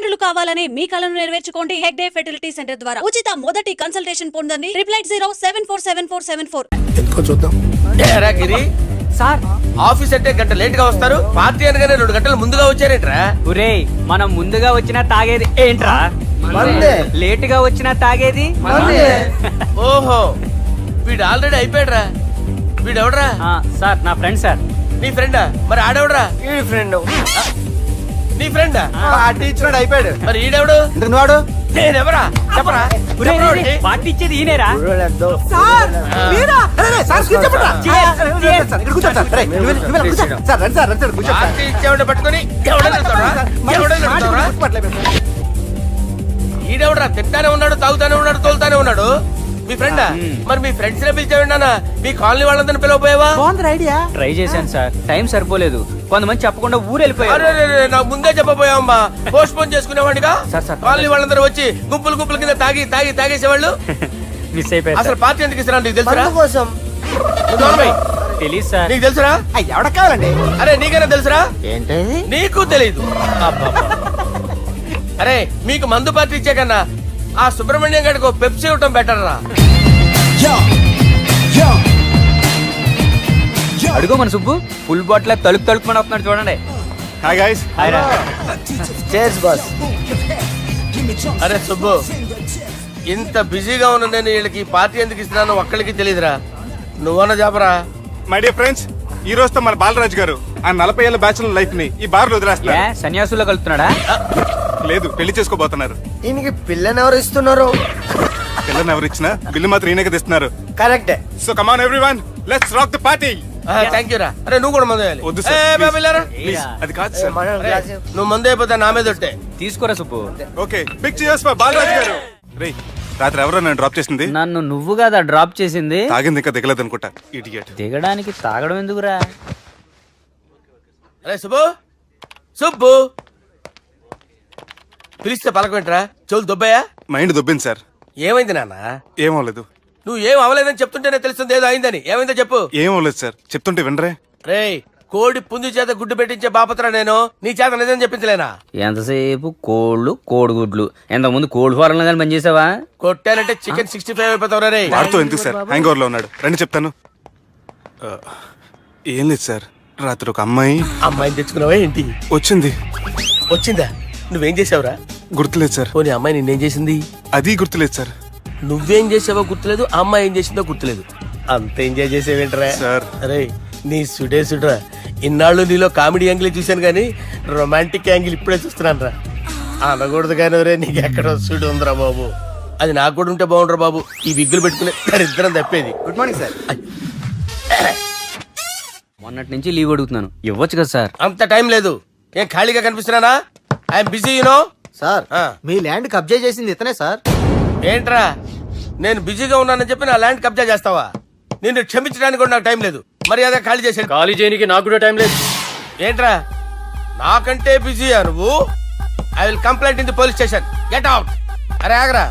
తల్లిదండ్రులు కావాలని మీ కలను నెరవేర్చుకోండి హెగ్డే ఫెర్టిలిటీ సెంటర్ ద్వారా ఉచిత మొదటి కన్సల్టేషన్ పొందండి 8807447474. చూద్దాం. సార్ ఆఫీస్ అంటే గంట లేట్ గా వస్తారు, పార్టీ అనగానే 2 గంటలు ముందుగా వచ్చారేంట్రా? ఒరే మనం ముందుగా వచ్చినా తాగేది ఏంట్రా? లేట్ గా వచ్చినా తాగేది. ఓహో వీడు ఆల్రెడీ అయిపోయాడురా. వీడెవడరా? సార్ నా ఫ్రెండ్ సార్. నీ ఫ్రెండా? మరి ఆడెవడరా? నీ ఫ్రెండా? టీచర్ అయిపోయాడు. మరి ఈడెవడు? వాడు నేనెవరా చెప్పరా? పార్టీ ఇచ్చేది ఈయనేరా? పార్టీ ఇచ్చేవాడిని పట్టుకొని ఈడెవడరా? తింటానే ఉన్నాడు, తాగుతానే ఉన్నాడు, తోలుతానే ఉన్నాడు. మీ ఫ్రెండా? మరి మీ ఫ్రెండ్స్ నే పిలిచేవాడినా? మీ కాలనీ వాళ్ళందరినీ పిలవపోయావా? ట్రై చేశాను సార్, టైం సరిపోలేదు. కొంతమంది చెప్పకుండా ఊరు వెళ్ళిపోయారు. నాకు ముందే చెప్పబోయావమ్మా, పోస్ట్ పోన్ చేసుకునేవాడిగా. సార్, కాలనీ వాళ్ళందరూ వచ్చి గుంపులు గుంపుల కింద తాగేసేవాళ్ళు. మిస్ అయిపోయారు. అసలు పార్టీ ఎందుకు ఇస్తున్నా నీకు తెలుసురా? తెలీదు సార్. నీకు తెలుసురా? ఎవడ కావాలండి? అరే నీకైనా తెలుసురా? ఏంటి నీకు తెలీదు? అరే మీకు మందు పార్టీ ఇచ్చే కన్నా ఆ సుబ్రహ్మణ్యం గారికి పెప్సీ ఇవ్వటం బెటర్ రా. అడుగు మన సుబ్బు ఫుల్ బాటిల్ తలుపుమని వస్తున్నాడు చూడండి. Hi guys. హాయ్ రా. Chairs boss. అరే సుబ్బు, ఇంత బిజీగా ఉన్న నేను వీళ్ళకి పార్టీ ఎందుకు ఇస్తున్నాను ఒక్కడికి తెలియదురా. నువ్వన్న చెప్పరా? మై డియర్ ఫ్రెండ్స్, ఈ రోజుతో మన బాలరాజు గారు ఆ 40 ఏళ్ల బ్యాచులర్ లైఫ్ ని ఈ బార్ లో వదిలేస్తున్నారు. సన్యాసుల్లో కలుపుతున్నాడా? లేదు, పెళ్లి చేసుకోబోతున్నారు. ఈయనకి పిల్లని ఎవరు ఇస్తున్నారు? పిల్లని ఎవరు ఇచ్చినా బిల్లు మాత్రం ఈయనకి తెస్తున్నారు. కరెక్టే. So come on everyone, let's rock the party. Thank you రా. అరే నువ్వు కూడా మందు వేయాలి. వద్దు సార్, ప్లీజ్. అది కాదు సార్. నువ్వు మందు అయిపోతే నా మీద ఒట్టే. తీసుకోరా Subbu. Okay, big cheers for Balaraju garu. రేయ్, రాత్రి ఎవరో నన్ను డ్రాప్ చేసింది? నన్ను నువ్వు కదా డ్రాప్ చేసింది. తాగింది ఇంకా దిగలేదు అనుకుంటా. ఇడియట్. దిగడానికి తాగడం ఎందుకురా? అరే సుబ్బు, సుబ్బు పిలిస్తే పలకమేంట్రా? చెవులు దొబ్బాయా? Mind దొబ్బింది sir. ఏమైంది నాన్న? ఏమవలేదు. నువ్వు ఏం అవలేదని చెప్తుంటేనే తెలుస్తుంది ఏదో అయిందని. ఏమైందో చెప్పు. ఏమవలేదు సార్, చెప్తుంటే వినరే. రేయ్, కోడి పుంజు చేత గుడ్డు పెట్టించే బాపత్ర నేను. నీ చేత నిజం చెప్పించలేనా? ఎంతసేపు కోళ్ళు కోడిగుడ్లు. ఎంతకుముందు కోడి ఫారంలో కానీ పనిచేసావా? కొట్టానంటే చికెన్ 65 అయిపోతావు రే. వాడుతూ ఎందుకు సార్, హ్యాంగ్ ఓవర్ లో ఉన్నాడు. రండి చెప్తాను. ఏం లేదు సార్, రాత్రి ఒక అమ్మాయిని తెచ్చుకున్నావా ఏంటి? వచ్చిందా? నువ్వేం చేసావురా? గుర్తులేదు సార్. పోనీ అమ్మాయి నిన్నేం చేసింది? అది గుర్తులేదు సార్. నువ్వేం చేసావో గుర్తులేదు, ఆ అమ్మాయి ఏం చేసిందో గుర్తులేదు. అంత ఎంజాయ్ చేసేవేంట్రా సార్? అరే నీ సుడే ఇన్నాళ్ళు నీలో కామెడీ యాంగిల్ చూశాను కానీ రొమాంటిక్ యాంగిల్ ఇప్పుడే చూస్తున్నాను రా. అనకూడదు కానీ రే, నీకు ఎక్కడో సుడు ఉందిరా బాబు. అది నాకు కూడా ఉంటే బాగుండ్రా బాబు. ఈ విగ్గులు పెట్టుకునే ఇద్దరం తప్పేది. Good morning sir. మొన్నటి నుంచి లీవ్ అడుగుతున్నాను, ఇవ్వచ్చు కదా సార్? అంత టైం లేదు. ఏం ఖాళీగా కనిపిస్తున్నానా? I'm busy you know. సార్, మీ ల్యాండ్ కబ్జా చేసింది ఇతనే సార్. ఏంట్రా, నేను బిజీగా ఉన్నానని చెప్పి నా ల్యాండ్ కబ్జా చేస్తావా? నిన్ను క్షమించడానికి కూడా నాకు టైం లేదు. మర్యాద ఖాళీ చేసాడు. ఖాళీ చేయడానికి నాకు కూడా టైం లేదు. ఏంట్రా, నాకంటే బిజీయా నువ్వు? I will complaint in the police station. Get out. అరే ఆగరా,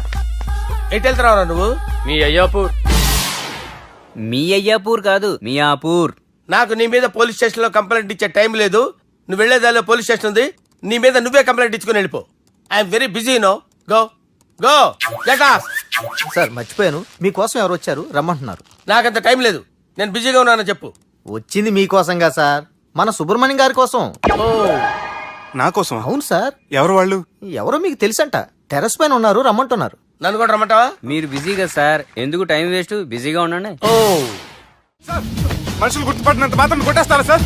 ఎటు వెళ్తున్నావురా నువ్వు? మీ అయ్యాపూర్ కాదు, మియాపూర్. నాకు నీ మీద పోలీస్ స్టేషన్ లో కంప్లైంట్ ఇచ్చే టైం లేదు. నువ్వు వెళ్లేదాలో పోలీస్ స్టేషన్ ఉంది. నీ మీద నువ్వే కంప్లైంట్ ఇచ్చుకుని వెళ్ళిపో. I'm very busy no. Go go get off. Sir మర్చిపోయాను, మీకోసం ఎవరు వచ్చారు రమ్మంటున్నారు. నాకంత టైం లేదు, నేను బిజీగా ఉన్నానని చెప్పు. వచ్చింది మీకోసంగా సార్, మన సుబ్రహ్మణ్యం గారి కోసం. ఓ, నా కోసం? అవును సార్. ఎవరు వాళ్ళు? ఎవరో మీకు తెలుసంట, టెర్రస్ పైన ఉన్నారు, రమ్మంటున్నారు. నన్ను కూడా రమ్మంటావా? మీరు బిజీగా సార్, ఎందుకు టైం వేస్ట్, బిజీగా ఉండండి. ఓ, మనుషులు గుర్తుపట్టినంత మాత్రం కొట్టేస్తారా సార్?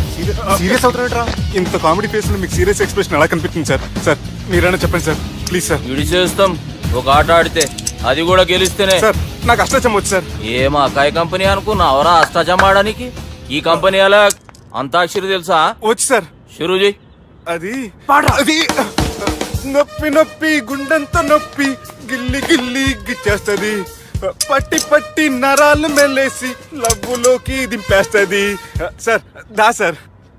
సీరియస్ అవుతున్నారా? ఇంత కామెడీ ఫేస్ లో మీకు సీరియస్ ఎక్స్ప్రెషన్ ఎలా కనిపిస్తుంది సార్? సార్ మీరైనా చెప్పండి సార్, ప్లీజ్ సార్. చేస్తాం ఒక ఆట ఆడితే అది కూడా గెలిస్తేనే. సార్ నాకు అష్టాచం వచ్చు సార్. ఏం అకాయ కంపెనీ అనుకున్నావరా అష్టాచం ఆడడానికి? ఈ కంపెనీ అలా అంతాక్షరి తెలుసా? వచ్చు సార్. షురూ చేయి. అది నొప్పి నొప్పి గుండెంత నొప్పి గిల్లి గిల్లి గిచ్చేస్తది, పట్టి పట్టి నరాలు మెల్లేసి లవ్వులోకి దింపేస్తది. సార్ దా సార్.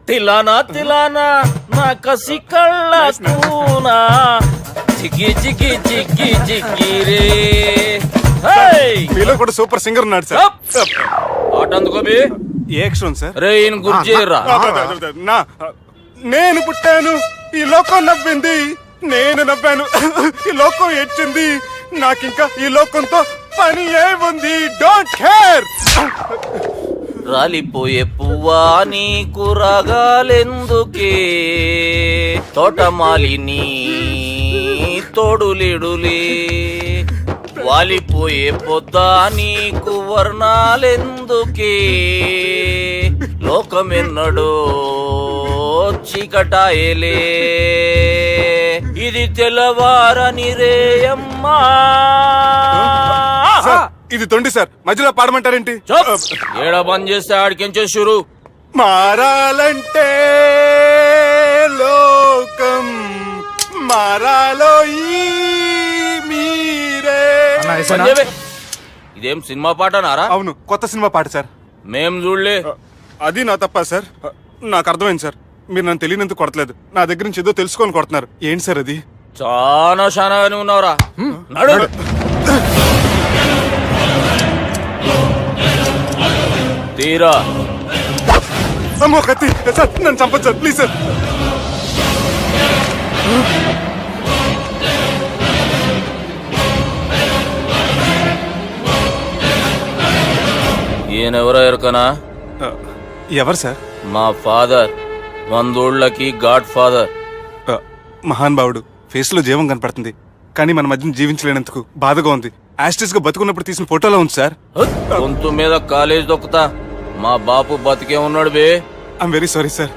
తిలానా తిలానా నా కసి కళ్ళ కూనా చిక్కి చిక్కి చిక్కి చిక్కి రే. మీలో కూడా సూపర్ సింగర్ ఉన్నాడు సార్. ఆట అందుకోబి. ఏ అక్షరం సార్? రే ఈయన గుర్తు చేయరా. నేను పుట్టాను, ఈ లోకం నవ్వింది, నేను నవ్వాను. ఈ లోకం ఏడ్చింది. నాకింకా ఈ లోకంతో పని ఏముంది? Don't care. రాలిపోయే పువ్వా నీకు రాగాలెందుకే, తోటమాలిని తోడులిడులే, వాలిపోయే పొద్దా నీకు వర్ణాలెందుకే, లోకమెన్నడో చీకటాయలే, ఇది తెల్లవారని రేయమ్మా. సార్, ఇది తొండి సార్, మధ్యలో పాడమంటారేంటి? ఏడా బంద్ చేస్తే ఆడికెంచే షురు. మారాలంటే లోకం మారాలో ఈ మీరే. సంజయ్, ఇదేం సినిమా పాట నారా? అవును, కొత్త సినిమా పాట సార్. మేం చూడలే. అది నా తప్ప సార్. నాకు అర్థమైంది సార్. మీరు నన్ను తెలియనందుకు కొడతలేదు, నా దగ్గర నుంచి ఏదో తెలుసుకొని కొడుతున్నారు. ఏంటి సార్ అది? చాలా శానాగానే ఉన్నావురా. నడు. తీరా. అమ్మో కత్తి సార్, నన్ను చంపదు సార్, ప్లీజ్ సార్. ఈయనెవరో ఎరకనా? ఎవరు సార్? మా ఫాదర్, 100 ఊళ్ళకి గాడ్ ఫాదర్. మహాన్ భావుడు. ఫేస్ లో జీవం కనపడుతుంది, కానీ మన మధ్యన జీవించలేనందుకు బాధగా ఉంది. యాస్టిస్ గా బతుకున్నప్పుడు తీసిన ఫోటోలో ఉంది సార్. గొంతు మీద కాలేజ్ దొక్కుతా. మా బాపు బతికే ఉన్నాడు బే. I'm very sorry sir.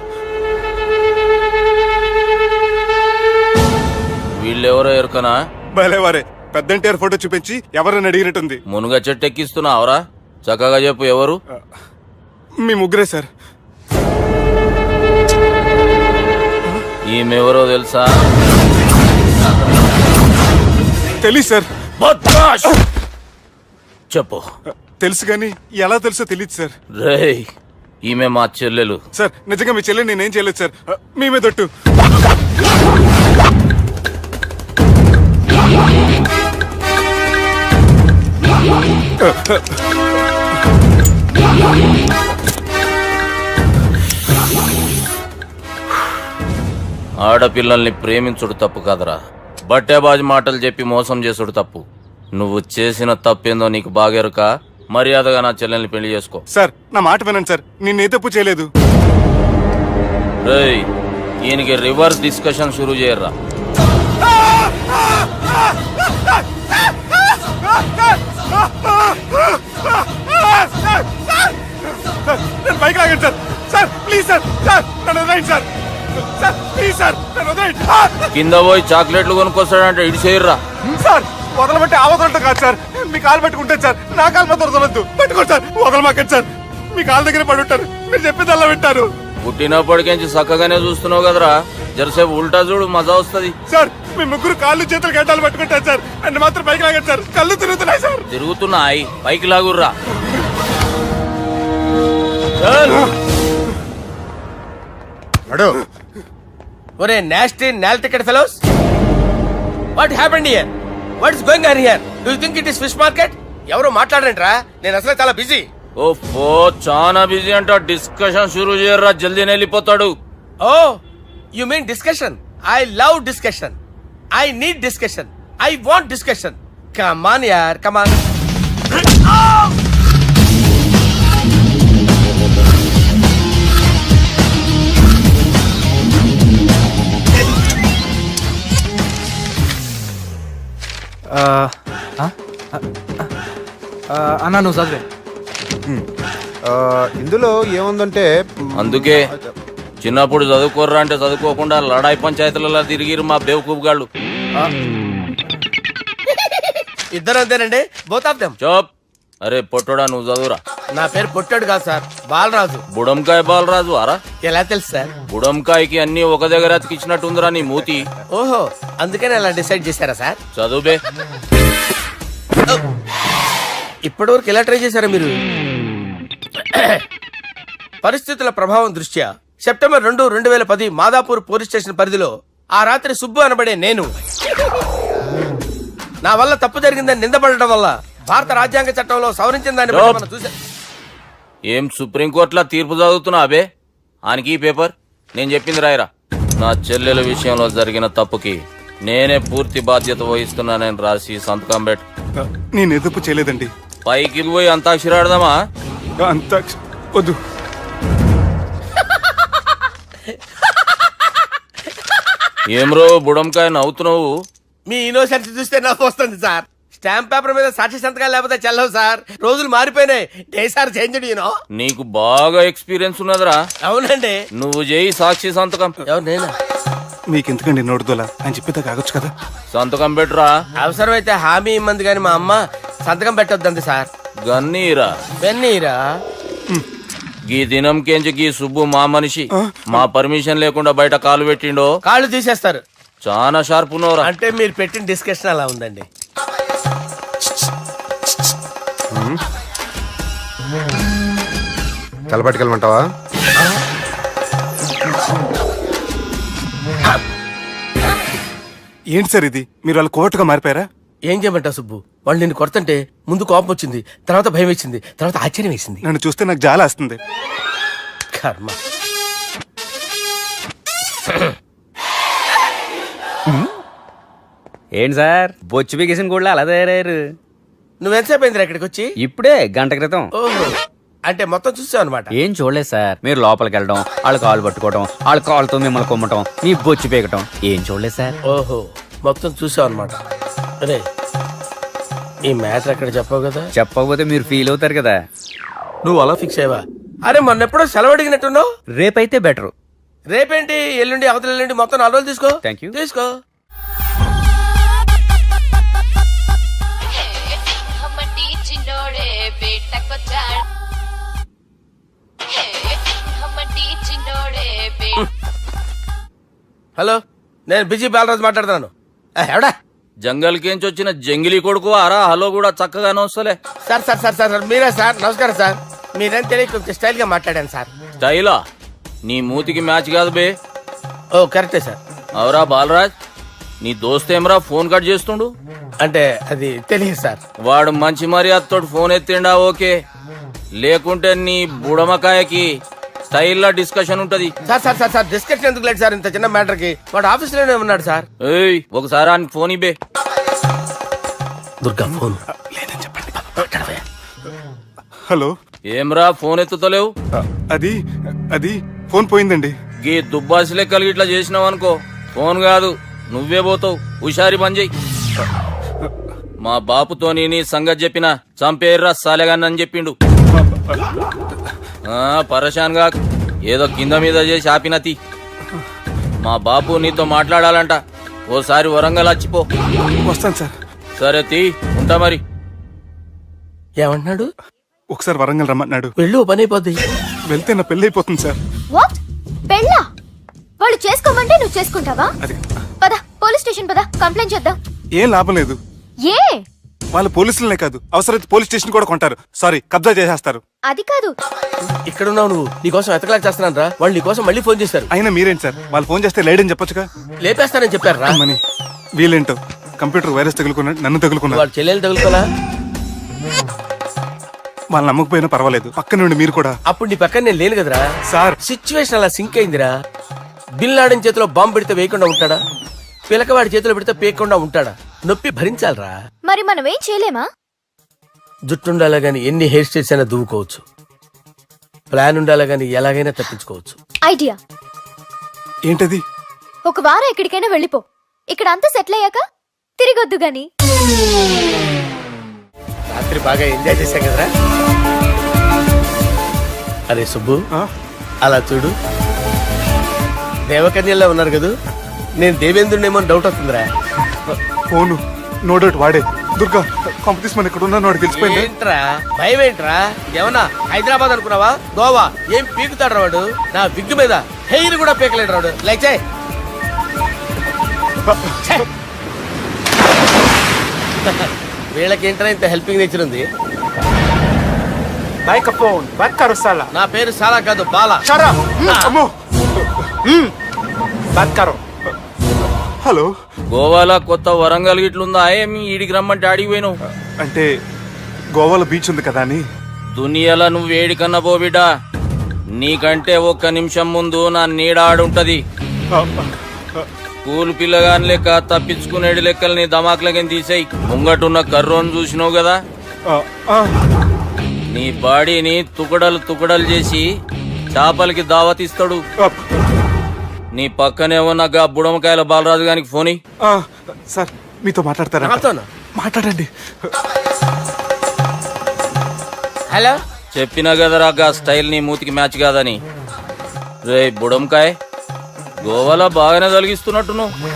వీళ్ళెవరో ఎరకనా? భలేవారే, పెద్ద ఎన్టీఆర్ ఫోటో చూపించి ఎవరని అడిగినట్టుంది. మునుగ చెట్టు ఎక్కిస్తున్నావురా? చక్కగా చెప్పు ఎవరు? మీ ముగ్గురే సార్. ఈమెవరో తెలుసా? తెలీదు సార్. బద్మాష్! చెప్పు. తెలుసు కానీ ఎలా తెలుసో తెలియదు సార్. రేయ్, ఈమె మా చెల్లెలు. సార్ నిజంగా మీ చెల్లెని నేనేం చేయలేదు సార్. మీ మీద ఒట్టు. ఆడపిల్లల్ని ప్రేమించుడు తప్పు కాదురా, బట్టేబాజు మాటలు చెప్పి మోసం చేసుడు తప్పు. నువ్వు చేసిన తప్పేందో నీకు బాగెరుక. మర్యాదగా నా చెల్లెల్ని పెళ్లి చేసుకో. సార్ నా మాట వినండి సార్, నేనే తప్పు చేయలేదు. రేయ్, ఈయనకి రివర్స్ డిస్కషన్ షురూ చేయర్రా. నేను బైక్ లాగండి sir. Sir please sir, sir నన్ను వదిలేయండి సార్. సార్ ప్లీజ్ సార్, నన్ను వదిలేయండి. కింద పోయి చాక్లెట్లు కొనుక్కొస్తాడంటే ఇటు చేయర్రా. సార్ వదలబట్టి ఆ వదలటం కాదు సార్, మీ కాలు పట్టుకుంటే సార్, నా కాలు మాత్రం వదలొద్దు. పట్టుకోండి సార్, వదలమాకండి సార్. మీ కాలు దగ్గర పడి ఉంటారు, మీరు చెప్పేది అలా వింటారు. పుట్టినప్పటికేంచి చక్కగానే చూస్తున్నావు కదరా, జరసేపు ఉల్టా చూడు, మజా వస్తుంది. సార్ మీ ముగ్గురు కాళ్ళు చేతులు గడ్డాలు పట్టుకుంటారు సార్, నన్ను మాత్రం పైకి లాగండి సార్. కళ్ళు తిరుగుతున్నాయి సార్. తిరుగుతున్నాయి, పైకి లాగుర్రా. ఒరే నాస్టీ నాల్ ticket fellows, what happened here? What is going on here? Do you think it is fish market? ఎవరు మాట్లాడరంట్రా, నేను అసలే చాలా బిజీ. ఓ చాలా బిజీ అంట. డిస్కషన్ షురూ చేయర్రా, జల్దీ వెళ్ళిపోతాడు. Oh you mean discussion? I love discussion. I need discussion. I want discussion. Come on యార్, కమ్ ఆన్. అన్నా నువ్వు చదివే. ఇందులో ఏముందంటే అందుకే చిన్నప్పుడు చదువుకోర్రా అంటే చదువుకోకుండా లడాయి పంచాయతీలలో తిరిగిరు మా బేవకూపు గాళ్ళు. ఇద్దరు అంతేనండి, బోత్ ఆఫ్ దెమ్. చోప్. అరే పొట్టోడా, నువ్వు చదువురా. నా పేరు పొట్టాడు కాదు సార్, బాలరాజు. బుడంకాయ బాలరాజు అరా? ఎలా తెలుసు సార్? బుడంకాయకి అన్ని ఒక దగ్గర అతికిచ్చినట్టుందిరా నీ మూతి. ఓహో, అందుకని అలా డిసైడ్ చేశారా సార్? చదువుబే. ఇప్పటి వరకు ఎలా ట్రై చేశారా మీరు? పరిస్థితుల ప్రభావం దృష్ట్యా సెప్టెంబర్ 2, 2010 మాదాపూర్ పోలీస్ స్టేషన్ పరిధిలో ఆ రాత్రి సుబ్బు అనబడే నేను నా వల్ల తప్పు జరిగిందని నిందపడటం వల్ల భారత రాజ్యాంగ చట్టంలో సవరించిన దాన్ని బట్టి మనం చూసా. ఏం సుప్రీంకోర్టులో తీర్పు చదువుతున్నా అబే? ఆనికి ఈ పేపర్ నేను చెప్పింది రాయరా. నా చెల్లెల విషయంలో జరిగిన తప్పుకి నేనే పూర్తి బాధ్యత వహిస్తున్నానని రాసి సంతకం పెట్టు. నేను ఎదుపు చేయలేదండి. పైకి పోయి అంతాక్షరి ఆడదామా? అంత వద్దు. ఏమ్రో బుడంకాయ నవ్వుతున్నావు? మీ ఇన్నోసెన్స్ చూస్తే నవ్వు వస్తుంది సార్. స్టాంప్ పేపర్ మీద సాక్షి సంతకాలు లేకపోతే చెల్లవు సార్. రోజులు మారిపోయినాయి. Day sir change you know. నీకు బాగా ఎక్స్పీరియన్స్ ఉన్నదిరా. అవునండి. నువ్వు చేయి సాక్షి సంతకం. ఎవరు నేనా? మీకు ఎందుకండి నోడుదోలా అని చెప్పేదా కాగొచ్చు కదా. సంతకం పెట్టురా. అవసరమైతే హామీ ఇమ్మంది కానీ మా అమ్మ సంతకం పెట్టొద్దండి సార్. గన్నీరా బెన్నీరా. గీ దినంకేంచి గీ సుబ్బు మా మనిషి. మా పర్మిషన్ లేకుండా బయట కాలు పెట్టిండో కాళ్ళు తీసేస్తారు. చాలా షార్ప్ ఉన్నవరా. అంటే మీరు పెట్టిన డిస్కషన్ అలా ఉందండి. తలపట్టుకెళ్ళమంటావా? ఏంటి సార్ ఇది? మీరు వాళ్ళ కోర్టుగా మారిపోయారా? ఏం చేయమంటావు సుబ్బు? వాళ్ళు నిన్ను కొడుతుంటే ముందు కోపం వచ్చింది, తర్వాత భయం వేసింది, తర్వాత ఆశ్చర్యం వేసింది. నన్ను చూస్తే నాకు జాలి వస్తుంది. కర్మ. ఏంటి సార్ బొచ్చు బిగేసిన కూడా అలా తయారయ్యారు? నువ్వెంతసేపు అయిందిరా ఇక్కడికి వచ్చి? ఇప్పుడే గంట క్రితం. ఓహో, అంటే మొత్తం చూసావు అనమాట. ఏం చూడలేదు సార్. మీరు లోపలికి వెళ్ళడం, వాళ్ళ కాలు పట్టుకోవడం, వాళ్ళ కాలుతో మిమ్మల్ని కొమ్మటం, మీ బొచ్చు పీకటం ఏం చూడలేదు సార్. ఓహో, మొత్తం చూసావు అనమాట. అరే, ఈ మ్యాటర్ అక్కడ చెప్పావు కదా. చెప్పకపోతే మీరు ఫీల్ అవుతారు కదా. నువ్వు అలా ఫిక్స్ అయ్యవా? అరే, మొన్నెప్పుడో సెలవు అడిగినట్టున్నావు. రేపైతే బెటర్. రేపేంటి, ఎల్లుండి, అవతల ఎల్లుండి, మొత్తం 4 రోజులు తీసుకో. Thank you. తీసుకో. హలో, నేను బిజీ బాలరాజు మాట్లాడుతున్నాను. ఎవడా? జంగల్కేంచి వచ్చిన జంగిలీ కొడుకు ఆరా. హలో కూడా చక్కగానే వస్తలే. సార్ సార్ సార్ సార్ మీరే సార్. నమస్కారం సార్. మీరేం తెలియక కొంచెం స్టైల్ గా మాట్లాడాను సార్. స్టైలా? నీ మూతికి మ్యాచ్ కాదు బే. ఓ కరెక్టే సార్. అవరా బాలరాజ్, నీ దోస్త్ ఏమరా ఫోన్ కట్ చేస్తుండు? అంటే అది తెలియదు సార్. వాడు మంచి మర్యాదతో ఫోన్ ఎత్తిండా ఓకే, లేకుంటే నీ బుడమకాయకి స్టైల్లో డిస్కషన్ ఉంటది. Sir sir sir sir discussion ఎందుకు లేదు సార్? ఇంత చిన్న మ్యాటర్ కి వాడు ఆఫీస్ లోనే ఉన్నాడు సార్. ఏయ్, ఒకసారి ఆయనకి ఫోన్ ఇబ్బే. దుర్గా ఫోన్. హలో. ఏమ్రా ఫోన్ ఎత్తుతలేవు? అది అది ఫోన్ పోయిందండి. గీ దుబ్బాసి లెక్కలు ఇట్లా చేసినావు అనుకో, ఫోన్ కాదు నువ్వే పోతావు. హుషారి బంద్ చెయ్యి. మా బాపుతో నీ సంగతి చెప్పిన చంపేర్రా సాలెగాన్ని చెప్పిండు. పరేషాన్ గా ఏదో కింద మీద చేసి ఆపినతి. మా బాపు నీతో మాట్లాడాలంట. ఓసారి వరంగల్ వచ్చిపో. వస్తాను సార్. సరే తీ, ఉంటా మరి. ఏమంటున్నాడు? ఒకసారి వరంగల్ రమ్మన్నాడు. వెళ్ళు, పని అయిపోద్ది. వెళ్తే నా పెళ్లి అయిపోతుంది సార్. వాట్? పెళ్ళా? వాళ్ళు చేసుకోమంటే నువ్వు చేసుకుంటావా? అది పద, పోలీస్ స్టేషన్ పద, కంప్లైంట్ చేద్దాం. ఏం లాభం లేదు. ఏ? వాళ్ళు పోలీసులనే కాదు, అవసరమైతే పోలీస్ స్టేషన్ కూడా కొంటారు. సారీ, కబ్జా చేసేస్తారు. అది కాదు. ఇక్కడ ఉన్నావు నువ్వు. నీకోసం ఎతకలేక చేస్తున్నాను రా. వాళ్ళు నీకోసం మళ్ళీ ఫోన్ చేశారు. అయినా మీరేంటి సార్, వాళ్ళు ఫోన్ చేస్తే లేడని చెప్పొచ్చుగా. లేపేస్తానని చెప్పారు రా. మని వీళ్ళేంటో కంప్యూటర్ వైరస్ తగులుకున్నాడు, నన్ను తగులుకున్నాడు. వాళ్ళ చెల్లెలు తగులుకోలా? వాళ్ళు నమ్మకపోయినా పర్వాలేదు, పక్క నుండి మీరు కూడా. అప్పుడు నీ పక్కన నేను లేను కదరా సార్. సిచ్యువేషన్ అలా సింక్ అయిందిరా. బిల్ లాడన్ చేతిలో బాంబు పెడితే వేయకుండా ఉంటాడా? పిలకవాడి చేతిలో పెడితే పేయకుండా ఉంటాడా? నొప్పి భరించాలరా. మరి మనం ఏం చేయలేమా? జుట్టుండాలా గాని ఎన్ని హెయిర్ స్టైల్స్ అయినా దువ్వుకోవచ్చు. ప్లాన్ ఉండాలా గాని ఎలాగైనా తప్పించుకోవచ్చు. ఐడియా ఏంటది? ఒక వారం ఎక్కడికైనా వెళ్ళిపో. ఇక్కడ అంతా సెటిల్ అయ్యాక తిరిగొద్దు గాని. రాత్రి బాగా ఎంజాయ్ చేశాం కదరా. అరే సుబ్బు, అలా చూడు. దేవకన్యల్లో ఉన్నారు కదా. నేను దేవేంద్రుడేమో డౌట్ వస్తుందిరా. ఫోను నో డౌట్ వాడే. దుర్గా కాంపిటీస్ మన ఇక్కడ ఉన్నా వాడు తెలిసిపోయింది. ఏంట్రా భయం? ఏంట్రా ఏమన్నా హైదరాబాద్ అనుకున్నావా? గోవా? ఏం పీకుతాడు వాడు. నా విగ్గు మీద హెయిర్ కూడా పీకలేడు రాడు. లైక్ చేయి. వీళ్ళకేంట్రా ఇంత హెల్పింగ్ నేచర్ ఉంది. నా పేరు సాలా కాదు, బాలా. హలో. గోవాలో కొత్త వరంగల్ గిట్లుందా? ఏమి ఈడికి రమ్మంటే ఆడికి పోయినావు? అంటే గోవాలో బీచ్ ఉంది కదా అని. దునియాలో నువ్వు వేడికన్నా పో బిడ్డా. నీకంటే ఒక్క నిమిషం ముందు నా నీడ ఆడుంటది. స్కూల్ పిల్లగాని లెక్క తప్పించుకునేడు లెక్కలు నీ దమాకులకి తీసేయి. ముంగటున్న కర్రోని చూసినావు కదా, ఆ, ఆ. నీ బాడీని తుకడలు తుకడలు చేసి చేపలకి దావతిస్తాడు. ఆ, నీ పక్కనే ఉన్న గా బుడమకాయల బాలరాజు గారికి ఫోని. ఆ, సార్ మీతో మాట్లాడతారా? నాతోనా? మాట్లాడండి. హలో. చెప్పినా కదరా గా స్టైల్ నీ మూతికి మ్యాచ్ కాదని. రే బుడంకాయ్, గోవాలో బాగానే తొలగిస్తున్నట్టు నువ్వు.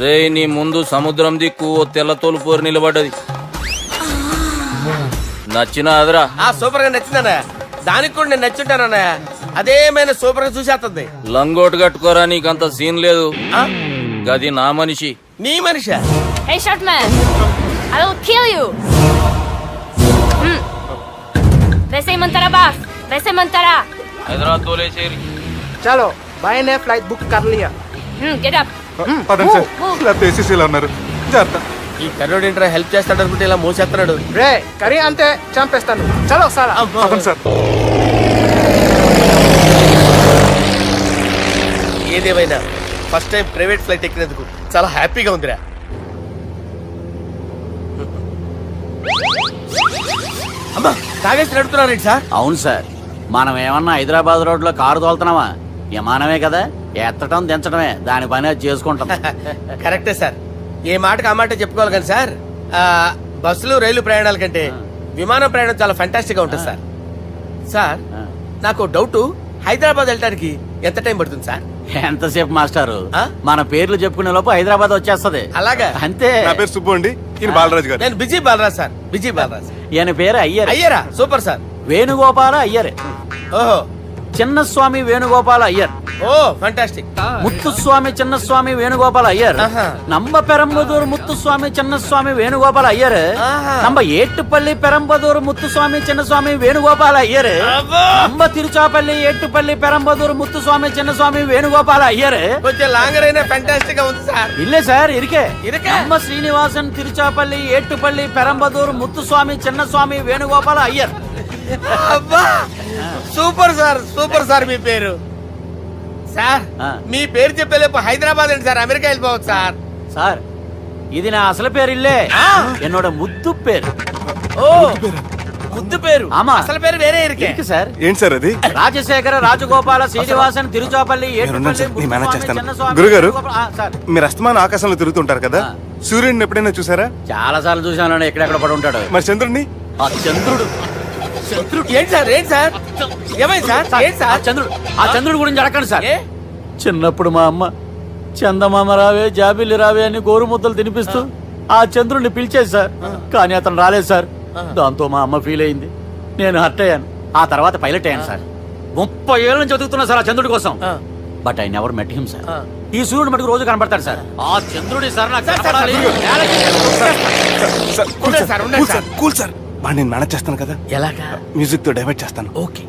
రే నీ ముందు సముద్రం దిక్కు ఓ తెల్ల తోలు పోరు నిలబడ్డది. నచ్చిన అదరా? సూపర్ గా నచ్చిందన్నయ్య. దానికి కూడా నేను నచ్చుంటానన్నయ్య. అదేమైనా సూపర్ గా చూసేస్తుంది. లంగోటు కట్టుకోరా, నీకంత సీన్ లేదు. గది నా మనిషి. నీ Manisha? Hey, short man! I will kill you! वैसे ही मंतरा बास, वैसे मंतरा. హైదరాబాద్ తోలేసేరి. चलो भाई ने फ्लाइट बुक कर लिया। Get up. పదండి సార్, లేకపోతే ఏసీసీలో ఉన్నారు. జాగ్రత్త. ఈ కర్రోడు ఏంట్రా హెల్ప్ చేస్తాడు అనుకుంటే ఇలా మోసేస్తున్నాడు. రే కరీ అంతే చంపేస్తాను. చలో సారా. పదండి సార్. ఏదేమైనా ఫస్ట్ టైం ప్రైవేట్ ఫ్లైట్ ఎక్కినందుకు చాలా హ్యాపీగా ఉందిరా. అమ్మా తాగేసి నడుపుతున్నారేంటి సార్? అవును సార్, మనం ఏమన్నా హైదరాబాద్ రోడ్లో కారు తోలుతున్నామా? విమానమే కదా, ఎత్తటం దించడమే దాని పని అది చేసుకుంటాం. కరెక్టే సార్. ఏ మాటకు ఆ మాట చెప్పుకోవాలి కానీ సార్, బస్సులు రైలు ప్రయాణాల కంటే విమానం ప్రయాణం చాలా ఫంటాస్టిక్ గా ఉంటుంది సార్. సార్ నాకు డౌట్, హైదరాబాద్ వెళ్ళడానికి ఎంత టైం పడుతుంది సార్? ఎంతసేపు మాస్టారు, ఆ? మన పేర్లు చెప్పుకునే లోపు హైదరాబాద్ వచ్చేస్తది. అలాగా? అంతే. నా పేరు సుబ్బు అండి, ఈయన బాలరాజు గారు. నేను busy Balaraj sir. Busy Balaraj. ఈయన పేరు అయ్యర్. అయ్యారా? Super sir. వేణుగోపాల అయ్యర్. ఓహో. చిన్నస్వామి వేణుగోపాల అయ్యర్. Oh fantastic. ముత్తుస్వామి చిన్నస్వామి వేణుగోపాల అయ్యర్. ఆహా. నంబ పెరంబదూరు ముత్తుస్వామి చిన్నస్వామి వేణుగోపాల అయ్యర్. ఆహా. నంబ ఏట్టుపల్లి పెరంబదూరు ముత్తుస్వామి చిన్నస్వామి వేణుగోపాల అయ్యర్. అబ్బో. నంబ తిరుచాపల్లి ఏట్టుపల్లి పెరంబదూరు ముత్తుస్వామి చిన్నస్వామి వేణుగోపాల అయ్యర్. కొంచెం లాంగర్ అయినా ఫంటాస్టిక్ గా ఉంది సార్. ఇల్లే సార్ ఇరికే. ఇరికే? నంబ శ్రీనివాసన్ తిరుచాపల్లి ఏట్టుపల్లి పెరంబదూరు ముత్తుస్వామి చిన్నస్వామి వేణుగోపాల అయ్యర్. అబ్బా సూపర్ సార్, సూపర్ సార్. మీ పేరు సార్? ఆ. మీ పేరు చెప్పేలేపు హైదరాబాద్ అండి సార్, అమెరికా వెళ్ళిపోవచ్చు సార్. సార్ ఇది నా అసలు పేరు ఇల్లే, ఆ. என்னோட ముద్దు పేరు. ఓ ముద్దు పేరు. ఆమా. అసలు పేరు వేరే ఇరికే. ఇరికి సార్. ఏంటి సార్ అది? రాజశేఖర రాజగోపాల శ్రీనివాసన్ తిరుచాపల్లి మీరున్నారు సార్, నేను మేనేజ్ చేస్తాను. చిన్నస్వామి గురుగారు, వేణుగోపాల- ఆ, సార్ మీరు అస్తమానం ఆకాశంలో తిరుగుతుంటారు కదా, ఆ. సూర్యుడిని ఎప్పుడైనా చూసారా? చాలా సార్లు చూసాను, ఎక్కడెక్కడ పడి ఉంటాడు. మరి చంద్రుడిని? ఆ చంద్రుడు. ఏంటి సార్? ఏంటి సార్? ఏమైంది సార్? ఏంటి ఆ సార్? చంద్రుడు, ఆ చంద్రుడు గురించి అడగండి సార్. ఏ? చిన్నప్పుడు మా అమ్మ చందమామ రావే జాబిల్లి రావే అని గోరు ముద్దలు తినిపిస్తూ ఆ చంద్రుడిని పిలిచేది సార్. కానీ అతను రాలేదు సార్. దాంతో మా అమ్మ ఫీల్ అయింది, నేను హర్ట్ అయ్యాను. ఆ తర్వాత పైలట్ అయ్యాను సార్. 30 ఏళ్ళ నుంచి చదువుతున్నా సార్ ఆ చంద్రుడి కోసం. ఆ. But I never met him sir. ఆ. ఈ సూర్యుడు మటుకు రోజు కనపడతాడు సార్. ఆ చంద్రుడి సార్ నాకు సార్, సార్, కనపడాలి. సార్, కూల్ ఉండండి సార్, సార్, ఉండండి కూల్ సార్, కూల్ సార్. వాడిని నేను మేనేజ్ చేస్తాను కదా, ఎలాగా? మ్యూజిక్ తో డైవర్ట్ చేస్తాను. ఓకే.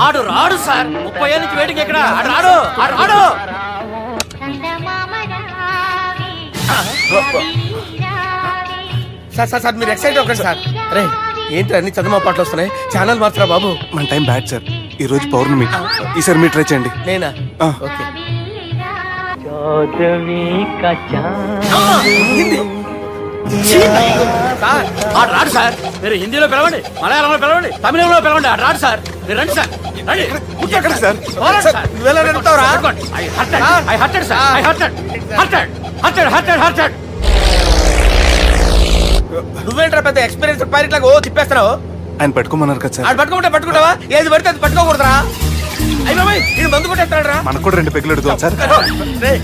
ఆడు రాడు సార్, 30 ఏళ్ళ నుంచి వేటికి ఎక్కడ ఆడు రాడు, ఆడు రాడు. సార్ సార్ సార్ మీరు ఎక్సైట్ అవ్వకండి సార్. రే ఏంటి అన్ని చదువు పాటలు వస్తున్నాయి, ఛానల్ మార్చరా బాబు. మన టైం బ్యాడ్ సార్, ఈ రోజు పౌర్ణమి. ఈసారి మీరు ట్రై చేయండి. నేనా? ఆ. ఓకే. సార్ ఆడు రాడు సార్. మీరు హిందీలో పిలవండి, మలయాళంలో పిలవండి, తమిళంలో పిలవండి, ఆడు రాడు సార్. మీరు రండి సార్, రండి. ఎక్కడ సార్? పోరాడు సార్. నువ్వెలా నడుపుతావురా? పట్టుకోండి. I hurted sir, I hurted. నువ్వేంట్రా పెద్ద ఎక్స్పీరియన్స్ పైలట్ లాగా ఓ తిప్పేస్తున్నావు? ఆయన పెట్టుకోమన్నారు కదా సార్. ఆడు పట్టుకుంటే పట్టుకుంటావా? ఏది పడితే అది పట్టుకోకూడదురా? అయ్యి బాబాయ్ ఈయన మందు కొట్టేస్తాడు రా. మనకు కూడా 2 పెగ్గులు అడుగుతాం సార్. రేయ్,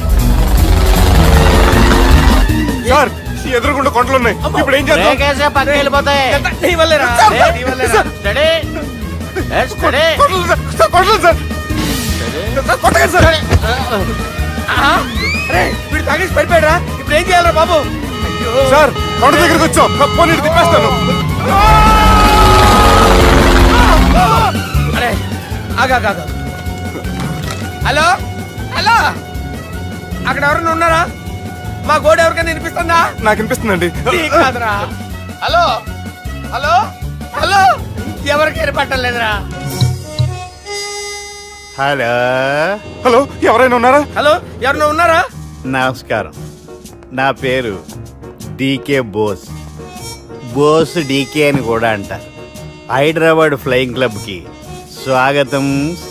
సార్ ఈ ఎదురుగుండా కొండలు ఉన్నాయి, ఇప్పుడు ఏం చేద్దాం? బ్రేకేసే పక్కకి వెళ్ళిపోతాయి. ఎంత నీ వల్లేరా? నీ వల్లేరా? Steady. Let's steady. Kondalu sir, sir, Kondalu sir. Sir, కొట్టకండి సార్. ఆహా. రేయ్, వీడు తాగేసి పడిపోయాడురా. ఇప్పుడు ఏం చేయాలరా బాబు? అయ్యో. సార్ కొండ దగ్గరికి వచ్చాం, పోనీ ఇటు తిప్పేస్తాను. అరే ఆగా. హలో హలో, అక్కడ ఎవరైనా ఉన్నారా? మా గోడ ఎవరికైనా వినిపిస్తుందా? నాకు అనిపిస్తుందండి. నీకు కాదురా. హలో హలో హలో, ఎవరికి ఏర్పట్టలేదురా. హలో, హలో ఎవరైనా ఉన్నారా? హలో ఎవరన్నా ఉన్నారా? నమస్కారం. నా పేరు డీకే బోస్. బోస్ డీకే అని కూడా అంటారు. హైదరాబాద్ ఫ్లయింగ్ క్లబ్కి స్వాగతం,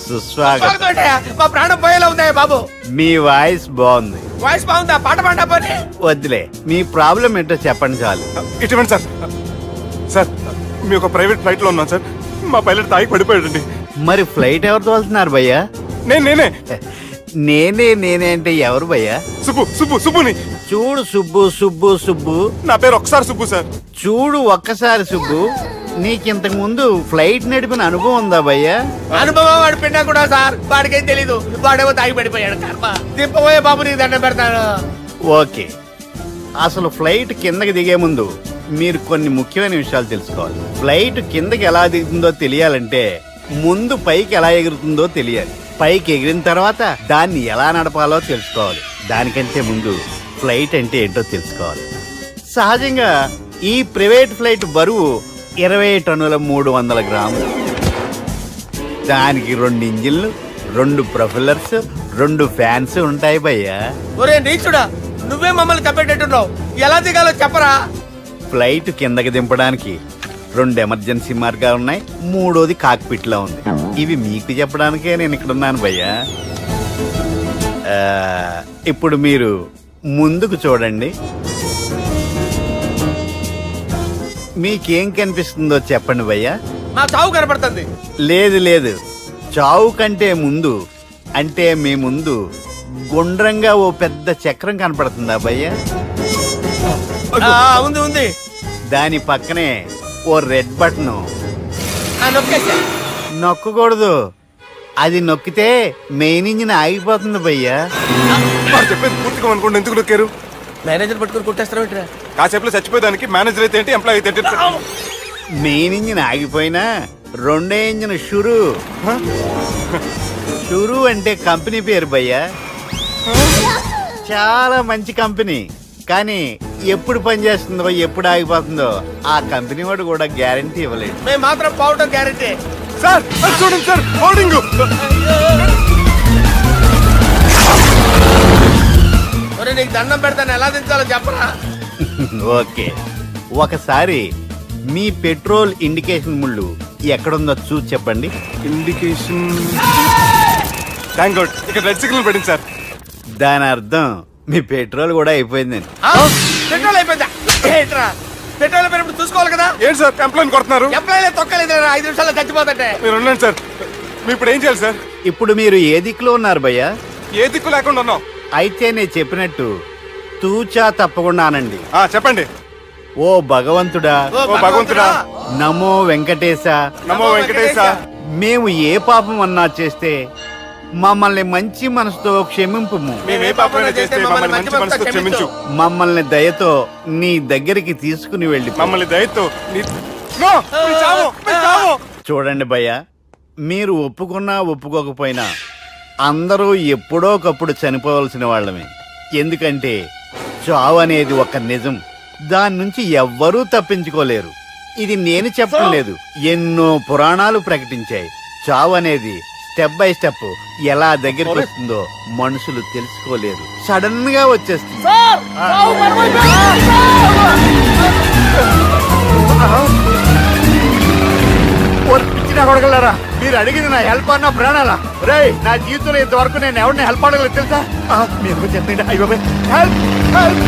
సుస్వాగతం. స్వాగతం. మా ప్రాణం పోయేలా ఉందా బాబు? మీ వాయిస్ బాగుంది. వాయిస్ బాగుందా? పాట పాడా పోనీ. వద్దులే, మీ ప్రాబ్లం ఏంటో చెప్పండి చాలు. ఇటువంటి సార్, సార్ మీ ఒక ప్రైవేట్ ఫ్లైట్ లో ఉన్నాం సార్. మా పైలట్ తాగి పడిపోయాడండి. మరి ఫ్లైట్ ఎవరు తోలుతున్నారు భయ్యా? నేనే నేనే అంటే ఎవరు భయ్యా? సుబ్బుని. చూడు సుబ్బు సుబ్బు సుబ్బు, నా పేరు ఒకసారి సుబ్బు సార్. చూడు ఒక్కసారి సుబ్బు, నీకింతకు ముందు ఫ్లైట్ నడిపిన అనుభవం ఉందా భయ్యా? అనుభవం వాడు పిన్నా కూడా సార్, వాడికేం తెలీదు. వాడేమో తాగి పడిపోయాడు. కర్మ. దింపబోయే బాబు నీకు దండం పెడతాను. ఓకే, అసలు ఫ్లైట్ కిందకి దిగే ముందు మీరు కొన్ని ముఖ్యమైన విషయాలు తెలుసుకోవాలి. ఫ్లైట్ కిందకి ఎలా దిగుతుందో తెలియాలంటే ముందు పైకి ఎలా ఎగురుతుందో తెలియాలి. పైకి ఎగిరిన తర్వాత దాన్ని ఎలా నడపాలో తెలుసుకోవాలి. దానికంటే ముందు ఫ్లైట్ అంటే ఏంటో తెలుసుకోవాలి. సహజంగా ఈ ప్రైవేట్ ఫ్లైట్ బరువు 20 టన్నుల 300 గ్రాములు. దానికి 2 ఇంజిన్లు, 2 ప్రొఫెల్లర్స్, 2 ఫ్యాన్స్ ఉంటాయి భయ్యా. ఒరే నీచుడా, నువ్వే మమ్మల్ని తప్పేటట్టున్నావు. ఎలా దిగాలో చెప్పరా? ఫ్లైట్ కిందకి దింపడానికి 2 ఎమర్జెన్సీ మార్గాలు ఉన్నాయి. 3వది కాక్పిట్ లో ఉంది. ఇవి మీకు చెప్పడానికే నేను ఇక్కడ ఉన్నాను భయ్యా. ఇప్పుడు మీరు ముందుకు చూడండి. మీకేం కనిపిస్తుందో చెప్పండి భయ్యా. మా చావు కనపడుతుంది. లేదు, చావు కంటే ముందు అంటే మీ ముందు గుండ్రంగా ఓ పెద్ద చక్రం కనపడుతుందా భయ్యా? ఉంది. దాని పక్కనే ఓ రెడ్ బటన్. నొక్కేసా. నొక్కకూడదు, అది నొక్కితే మెయిన్ ఇంజిన్ ఆగిపోతుంది భయ్యా. వాడు చెప్పేది పూర్తిగా అనుకోండి. ఎందుకు నొక్కారు? మేనేజర్ పట్టుకుని కొట్టేస్తారా ఏంట్రా? కాసేపులో చచ్చిపోయేదానికి మేనేజర్ అయితే ఏంటి, ఎంప్లాయ్ అయితే ఏంటి? మెయిన్ ఇంజిన్ ఆగిపోయినా రెండో ఇంజిన్ షురు. షురు అంటే కంపెనీ పేరు భయ్యా. చాలా మంచి కంపెనీ. కానీ ఎప్పుడు పనిచేస్తుందో ఎప్పుడు ఆగిపోతుందో ఆ కంపెనీ వాడు కూడా గ్యారంటీ ఇవ్వలేదు. మేము మాత్రం పోవటం గ్యారెంటీ. సార్ అది చూడండి సార్, హోర్డింగ్. ఒరే నీకు దండం పెడతాను, ఎలా దించాలో చెప్పరా? ఓకే, ఒకసారి మీ పెట్రోల్ ఇండికేషన్ ముళ్ళు ఎక్కడుందో చూసి చెప్పండి. ఇండికేషన్. థ్యాంక్ గాడ్, ఇక్కడ రెడ్ సిగ్నల్ పడింది సార్. దాని అర్థం మీ పెట్రోల్ కూడా అయిపోయిందండి. పెట్రోల్ అయిపోయిందా? ఏంట్రా పెట్రోల్ అయిపోయినప్పుడు చూసుకోవాలి కదా. ఏంటి సార్ ఎంప్లాయ్ కొడుతున్నారు? ఎంప్లాయీ తొక్కలేదు. 5 నిమిషాల్లో చచ్చిపోతుంటే. మీరు ఉండండి సార్. మీరు ఇప్పుడు ఏం చేయాలి సార్? ఇప్పుడు మీరు ఏ దిక్కులో ఉన్నారు భయ్యా? ఏ దిక్కు లేకుండా ఉన్నాం. అయితే నేను చెప్పినట్టు తూచా తప్పకుండా అనండి. చెప్పండి. ఓ భగవంతుడా, ఓ భగవంతుడా, నమో వెంకటేశ, నమో వెంకటేశ. మేము ఏ పాపం అన్నా చేస్తే మమ్మల్ని మంచి మనసుతో క్షమింపుము. మేము ఏ పాపమైనా చేస్తే మమ్మల్ని మంచి మనసుతో క్షమించు. మమ్మల్ని దయతో నీ దగ్గరికి తీసుకుని వెళ్ళి మమ్మల్ని దయతో నో, మీ చావు, మీ చావు. చూడండి భయ్యా, మీరు ఒప్పుకున్నా ఒప్పుకోకపోయినా అందరూ ఎప్పుడో ఒకప్పుడు చనిపోవలసిన వాళ్ళమే. ఎందుకంటే చావు అనేది ఒక నిజం. దాని నుంచి ఎవ్వరూ తప్పించుకోలేరు. ఇది నేను చెప్పడం లేదు, ఎన్నో పురాణాలు ప్రకటించాయి. చావు అనేది స్టెప్ బై స్టెప్ ఎలా దగ్గరికి వస్తుందో మనుషులు తెలుసుకోలేరు. సడన్ గా వచ్చేస్తుంది. కొడగలరా, మీరు అడిగింది నా హెల్ప్ అన్న ప్రాణాలా? రే, నా జీవితంలో ఇంతవరకు నేను ఎవరిని హెల్ప్ అడగలేదు తెలుసా? మీరు చెప్పండి. అయ్యో హెల్ప్, హెల్ప్,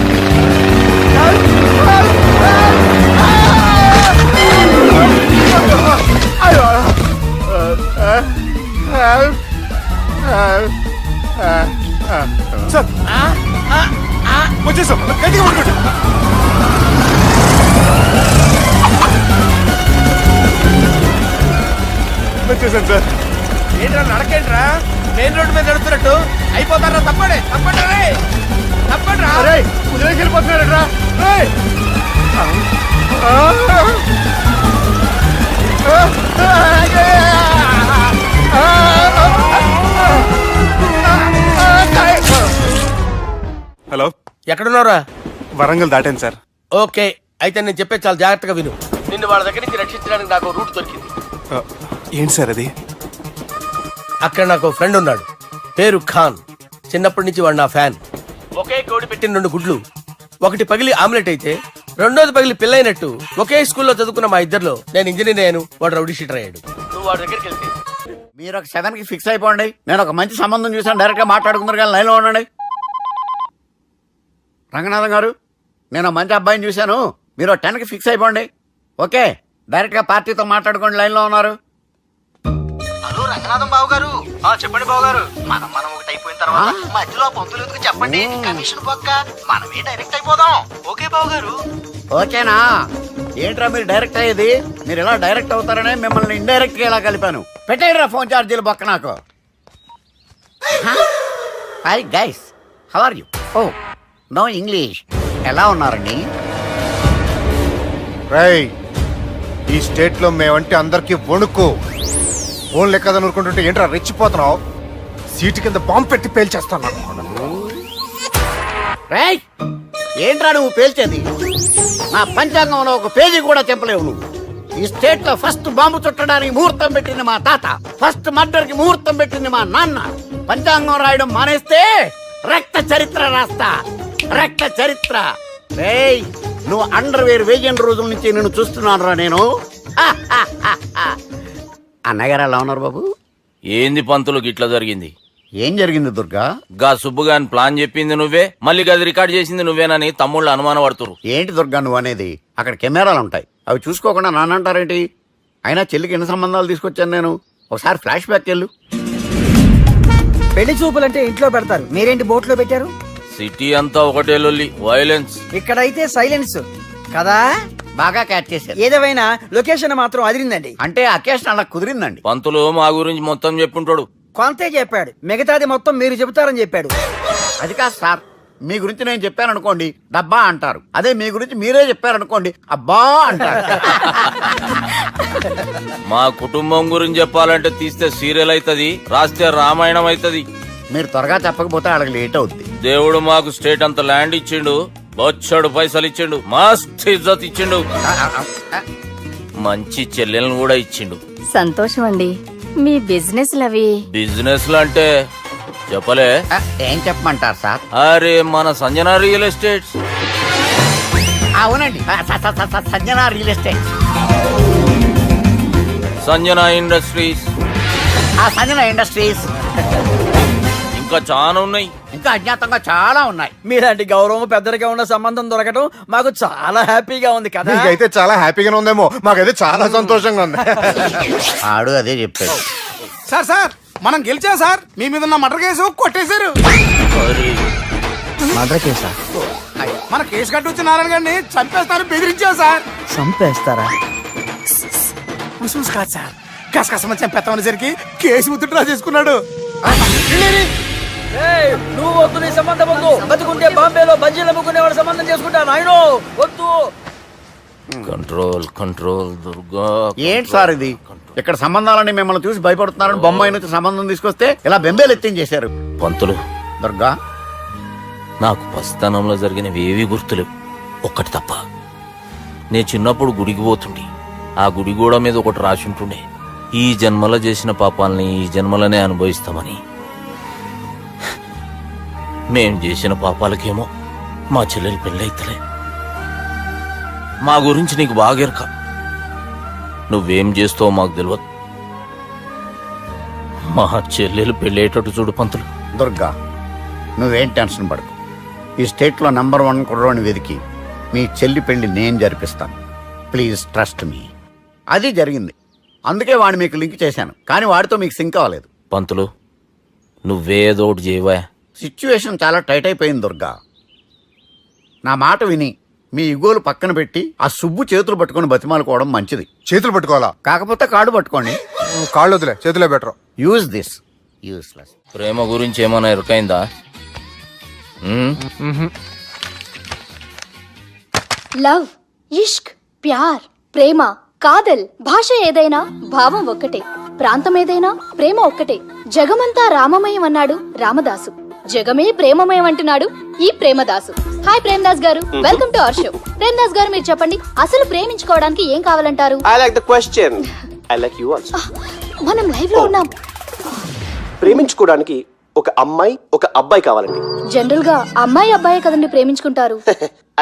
సార్ వచ్చేసాం, గట్టిగా పడుకోండి. వచ్చేసాను సార్. ఏంట్రా నడకేంట్రా? మెయిన్ రోడ్డు మీద నడుస్తున్నట్టు అయిపోతారా? తప్పండి, తప్పండి రే, తప్పండి రా. వదిలేసి వెళ్ళిపోతున్నారట్రా. హలో, ఎక్కడున్నారా? వరంగల్ దాటాను సార్. ఓకే, అయితే నేను చెప్పే చాలా జాగ్రత్తగా విను. నిన్ను వాళ్ళ దగ్గర నుంచి రక్షించడానికి నాకు రూట్ దొరికింది. ఏంటి సార్ అది? అక్కడ నాకు ఫ్రెండ్ ఉన్నాడు, పేరు ఖాన్. చిన్నప్పటి నుంచి వాడు నా ఫ్యాన్. ఒకే కోడి పెట్టిన 2 గుడ్లు, ఒకటి పగిలి ఆమ్లెట్ అయితే రెండోది పగిలి పిల్లైనట్టు ఒకే స్కూల్లో చదువుకున్న మా ఇద్దరిలో నేను ఇంజనీర్ అయ్యాను, వాడు రౌడీ షీటర్ అయ్యాడు. నువ్వు వాడి దగ్గరికి వెళ్తే మీరు ఒక 7కి ఫిక్స్ అయిపోండి. నేను ఒక మంచి సంబంధం చూసాను, డైరెక్ట్ గా మాట్లాడుకుందరు కానీ లైన్లో ఉండండి. రంగనాథం గారు, నేను ఒక మంచి అబ్బాయిని చూశాను, మీరు 10కి ఫిక్స్ అయిపోండి. ఓకే, డైరెక్ట్ గా పార్టీతో మాట్లాడుకోండి, లైన్లో ఉన్నారు. హలో రంగనాథం బాబు గారు. చెప్పండి బాబు గారు. మనం ఒకటి అయిపోయిన తర్వాత మధ్యలో పంతులు ఎందుకు చెప్పండి, కమిషన్ పక్క మనమే డైరెక్ట్ అయిపోదాం. ఓకే బాబు గారు. ఓకేనా? ఏంట్రా మీరు డైరెక్ట్ అయ్యేది? మీరు ఇలా డైరెక్ట్ అవుతారనే మిమ్మల్ని ఇండైరెక్ట్ గా ఇలా కలిపాను. పెట్టేయరా ఫోన్ ఛార్జీలు బొక్క నాకు. Hi guys, how are you? Oh no English. ఎలా ఉన్నారండి? రేయ్, ఈ స్టేట్ లో మేమంటే అందరికి వణుకు. ఫోన్ లెక్క అనుకుంటుంటే ఏంట్రా రెచ్చిపోతున్నావు? సీటు కింద బాంబు పెట్టి పేల్చేస్తాను. రేయ్, ఏంట్రా నువ్వు పేల్చేది? నా పంచాంగంలో ఒక పేజీ కూడా చెప్పలేవు నువ్వు. ఈ స్టేట్ లో ఫస్ట్ బాంబు చుట్టడానికి ముహూర్తం పెట్టింది మా తాత, ఫస్ట్ మర్డర్ కి ముహూర్తం పెట్టింది మా నాన్న. పంచాంగం రాయడం మానేస్తే రక్త చరిత్ర రాస్తా, రక్త చరిత్ర. రేయ్, నువ్వు అండర్వేర్ వేయని రోజుల నుంచి నేను చూస్తున్నాను రా నేను. అన్నగారు ఎలా ఉన్నారు బాబు? ఏంది పంతులు గిట్లా జరిగింది? ఏం జరిగింది దుర్గా? గా సుబ్బుగాని ప్లాన్ చెప్పింది నువ్వే, మళ్ళీ గది రికార్డ్ చేసింది నువ్వేనని తమ్ముళ్ళు అనుమాన పడుతురు. ఏంటి దుర్గా నువ్వు అనేది? అక్కడ కెమెరాలు ఉంటాయి, అవి చూసుకోకుండా నానంటారేంటి? అయినా చెల్లికి ఎన్ని సంబంధాలు తీసుకొచ్చాను నేను. ఒకసారి ఫ్లాష్ బ్యాక్ వెళ్ళు. పెళ్లి చూపులంటే ఇంట్లో పెడతారు, మీరేంటి బోట్లో పెట్టారు? సిటీ అంతా ఒకటే లొల్లి, వైలెన్స్. ఇక్కడైతే సైలెన్స్ కదా. బాగా క్యాచ్ చేశారు. ఏదేమైనా లొకేషన్ మాత్రం అదిరిందండి. అంటే అకేషన్ అలా కుదిరిందండి. పంతులు మా గురించి మొత్తం చెప్పుంటాడు. కొంతే చెప్పాడు, మిగతాది మొత్తం మీరు చెబుతారని చెప్పాడు. అది కాదు సార్, మీ గురించి నేను చెప్పాను అనుకోండి డబ్బా అంటారు, అదే మీ గురించి మీరే చెప్పారనుకోండి అబ్బా అంటారు. మా కుటుంబం గురించి చెప్పాలంటే తీస్తే సీరియల్ అవుతుంది, రాస్తే రామాయణం అవుతుంది. మీరు త్వరగా చెప్పకపోతే వాళ్ళకి లేట్ అవుద్ది. దేవుడు మాకు స్టేట్ అంత ల్యాండ్ ఇచ్చిండు, బొచ్చడు పైసలు ఇచ్చిండు, మస్త్ ఇజ్జత్ ఇచ్చిండు, మంచి చెల్లెలను కూడా ఇచ్చిండు. సంతోషం అండి. మీ బిజినెస్ లవి బిజినెస్ లు అంటే చెప్పలే. ఏం చెప్పమంటారు సార్? అరే మన సంజన రియల్ ఎస్టేట్స్. అవునండి, Sanjana real estate, Sanjana industries, Sanjana industries. ఇంకా చాలా ఉన్నాయి, ఇంకా అజ్ఞాతంగా చాలా ఉన్నాయి. మీలాంటి గౌరవం పెద్దరిగా ఉన్న సంబంధం దొరకడం మాకు చాలా హ్యాపీగా ఉంది కదా. నీకైతే చాలా హ్యాపీగానే ఉందేమో, మాకైతే చాలా సంతోషంగా ఉంది. ఆడు అదే చెప్పాడు. సార్ మనం గెలిచాం సార్. మీ మీద ఉన్న మర్డర్ కేసు కొట్టేశారు. మర్డర్ కేసా? మన కేసు కట్టి వచ్చిన నారాయణ గారిని చంపేస్తారు బెదిరించాం సార్. చంపేస్తారా? ముసుముసు కాదు సార్, కసకసమని చంపేస్తామనేసరికి కేసు ముద్దుట్రా చేసుకున్నాడు. నువ్వు వద్దు, నీ సంబంధం వద్దు. బతుకుంటే బాంబేలో బజ్జీలు అమ్ముకునే వాడు సంబంధం చేసుకుంటా నాయనో, వద్దు. Control control Durga. ఏంటి సార్ ఇది? ఇక్కడ సంబంధాలని మిమ్మల్ని చూసి భయపడుతున్నారని బొమ్మాయి నుంచి సంబంధం తీసుకొస్తే ఇలా బెంబేలు ఎత్తించేశారు. పంతులు, దుర్గా, నాకు పసితనంలో జరిగినవి ఏవి గుర్తులేవు, ఒక్కటి తప్ప. నేను చిన్నప్పుడు గుడికి పోతుండే, ఆ గుడి గోడ మీద ఒకటి రాసి ఉంటుండే, ఈ జన్మలో చేసిన పాపాలని ఈ జన్మలనే అనుభవిస్తామని. మేం చేసిన పాపాలకేమో మా చెల్లెలు పెళ్ళైతలే. మా గురించి నీకు బాగెరక, నువ్వేం చేస్తావో మాకు తెలియదు. మా చెల్లెలు పెళ్ళేటట్టు చూడు పంతులు. దుర్గా, నువ్వేం టెన్షన్ పడకు. ఈ స్టేట్లో నంబర్ 1 కుర్రోని వెతికి మీ చెల్లి పెళ్లి నేను జరిపిస్తాను. Please trust me. అది జరిగింది, అందుకే వాడిని మీకు లింక్ చేశాను, కానీ వాడితో మీకు సింక్ అవ్వలేదు. పంతులు, నువ్వేదో ఒకటి చేయవా. సిచ్యువేషన్ చాలా టైట్ అయిపోయింది దుర్గా. నా మాట విని మీ ఇగోలు పక్కన పెట్టి ఆ సుబ్బు చేతులు పట్టుకొని బతిమాలుకోవడం మంచిది. చేతులు పట్టుకోవాలా? కాకపోతే కాడు పట్టుకోండి. కాళ్ళు వదిలే, చేతులే బెటర్. Use this. యూస్లెస్. ప్రేమ గురించి ఏమైనా ఎరుకైందా? లవ్, ఇష్క్, ప్యార్, ప్రేమ, కాదల్, భాష ఏదైనా భావం ఒక్కటే, ప్రాంతం ఏదైనా ప్రేమ ఒక్కటే. జగమంతా రామమయం అన్నాడు రామదాసు, జగమే ప్రేమమయం అంటున్నాడు ఈ ప్రేమదాసు. హాయ్ ప్రేమదాస్ గారు, welcome to our show. Premadasa గారు, మీరు చెప్పండి, అసలు ప్రేమించుకోవడానికి ఏం కావాలంటారు? I like the question. I like you also. మనం లైవ్ లో ఉన్నాం. ప్రేమించుకోవడానికి ఒక అమ్మాయి ఒక అబ్బాయి కావాలండి. జనరల్ గా అమ్మాయి అబ్బాయే కదండి ప్రేమించుకుంటారు.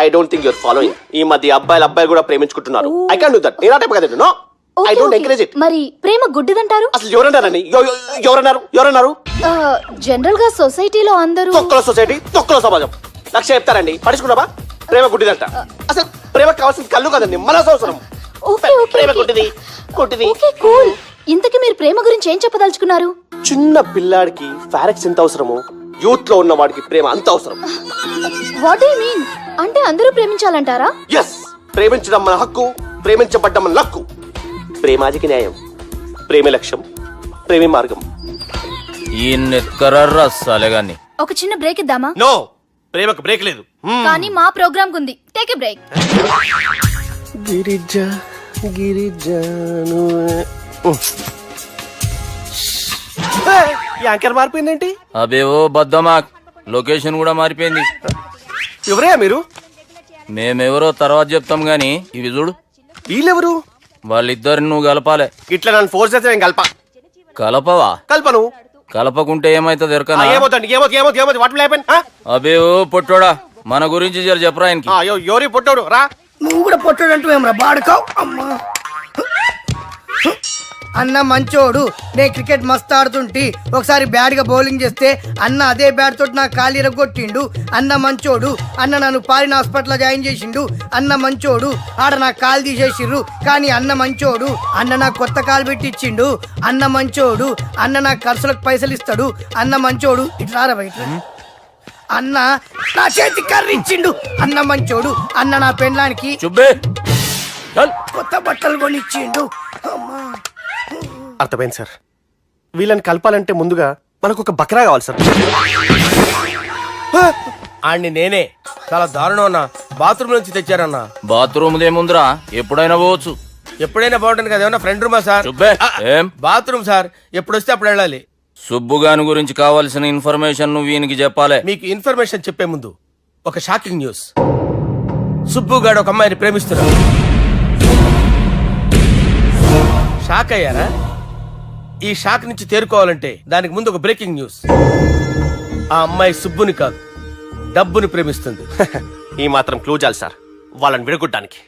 I don't think your following. ఈ మధ్య అబ్బాయిలు కూడా ప్రేమించుకుంటున్నారు. I can't do that. నేను ఆ టైప్ కదండి. No, I don't encourage it. మరి ప్రేమ గుడ్డిదంటారు? అసలు ఎవరన్నారండి? ఎవరన్నారు? జనరల్ గా సొసైటీలో అందరూ తొక్కల సొసైటీ, తొక్కల సమాజం లక్ష చెప్తారండి. పడుచుకున్నావా? ప్రేమ గుడ్డిదంట. అసలు ప్రేమ కావాల్సింది కళ్ళు కదండి, మనసు అవసరం. ప్రేమ గుడ్డిది. Okay cool. ఇంతకీ మీరు ప్రేమ గురించి ఏం చెప్పదలుచుకున్నారు? చిన్న పిల్లాడికి ఫారెక్స్ ఎంత అవసరమో యూత్ లో ఉన్న వాడికి ప్రేమ అంత అవసరం. What you mean? అంటే అందరూ ప్రేమించాలంటారా? ఎస్, ప్రేమించడం మన హక్కు, ప్రేమించబడ్డం మన లక్కు. ప్రేమాజికి న్యాయం, ప్రేమ లక్ష్యం, ప్రేమ మార్గం. ఈ నెత్కరర్రా సాలేగాన్ని. ఒక చిన్న బ్రేక్ ఇద్దామా? నో, ప్రేమకు బ్రేక్ లేదు. కానీ మా ప్రోగ్రామ్ ఉంది. Take a break. గిరిజాను యాంకర్ మారిపోయిందేంటి? అబే ఓ బద్దమా, లొకేషన్ కూడా మారిపోయింది. ఎవరయ్యా మీరు? మేమెవరో తర్వాత చెప్తాం గాని ఇవి చూడు. వీళ్ళెవరు? వాళ్ళిద్దరిని నువ్వు కలపాలే. ఇట్లా నన్ను ఫోర్స్ చేస్తే నేను కలపవా? కల్పను. కలపకుంటే ఏమైతుంది ఎరకనా? ఏమవుతుంది? What will happen? అబే ఓ పొట్టోడా, మన గురించి జర చెప్పరా ఆయనకి. ఎవరి పొట్టాడు రా. నువ్వు కూడా పొట్టాడంటూ ఏమరా బాడుకావు. అమ్మా అన్న మంచోడు. నేను క్రికెట్ మస్తు ఆడుతుంటి. ఒకసారి బ్యాట్ గా బౌలింగ్ చేస్తే అన్న అదే బ్యాట్ తోటి నా కాలు ఇరగొట్టిండు. అన్న మంచోడు. అన్న నన్ను పాలిన హాస్పిటల్ జాయిన్ చేసిండు. అన్న మంచోడు. ఆడ నా కాలు తీసేసిర్రు కానీ అన్న మంచోడు. అన్న నాకు కొత్త కాలు పెట్టిచ్చిండు. అన్న మంచోడు. అన్న నా ఖర్చులకు పైసలు ఇస్తాడు. అన్న మంచోడు. ఇట్లా బయట అన్న నా చేతి కర్రీ ఇచ్చిండు. అన్న మంచోడు. అన్న నా పెళ్ళానికి కొత్త బట్టలు కొనిచ్చిండు. అర్థమైంది సార్. వీళ్ళని కలపాలంటే ముందుగా మనకు ఒక బక్రా కావాలి సార్. ఆడిని నేనే. చాలా దారుణం అన్న. బాత్రూమ్ నుంచి తెచ్చారన్నా. బాత్రూమ్ దేముందిరా, ఎప్పుడైనా పోవచ్చు. ఎప్పుడైనా బాగుంటుంది కదా. ఏమన్నా ఫ్రెండ్ రూమా సార్? ఏం బాత్రూమ్ సార్, ఎప్పుడు వస్తే అప్పుడు వెళ్ళాలి. సుబ్బుగాని గురించి కావాల్సిన ఇన్ఫర్మేషన్ నువ్వు వీనికి చెప్పాలి. మీకు ఇన్ఫర్మేషన్ చెప్పే ముందు ఒక షాకింగ్ న్యూస్. సుబ్బుగాడు ఒక అమ్మాయిని ప్రేమిస్తున్నాడు. షాక్ అయ్యారా? ఈ షాక్ నుంచి తేరుకోవాలంటే దానికి ముందు ఒక బ్రేకింగ్ న్యూస్. ఆ అమ్మాయి సుబ్బుని కాదు, డబ్బుని ప్రేమిస్తుంది. ఈ మాత్రం క్లూ చాలు సార్ వాళ్ళని విడగొట్టడానికి.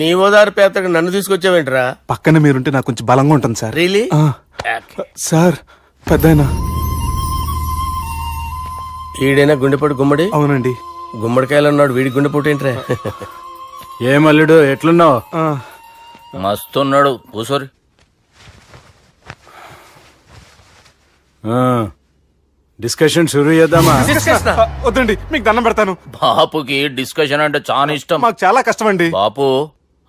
నీ ఓదారు పేదకు నన్ను తీసుకొచ్చావేంట్రా? పక్కన మీరుంటే నాకు కొంచెం బలంగా ఉంటుంది సార్. రియలీ? సార్ పెద్దయినా. ఈడైనా గుండెపోటు గుమ్మడి? అవునండి. గుమ్మడికాయలు అన్నాడు, వీడి గుండెపోటు ఏంట్రా? ఏమల్లుడు ఎట్లున్నావు? మస్తున్నాడు. కూసోరి. డిస్కషన్ షురూ చేద్దామా? వద్దండి, మీకు దండం పెడతాను. బాపుకి డిస్కషన్ అంటే చాలా ఇష్టం. మాకు చాలా కష్టం అండి. బాపు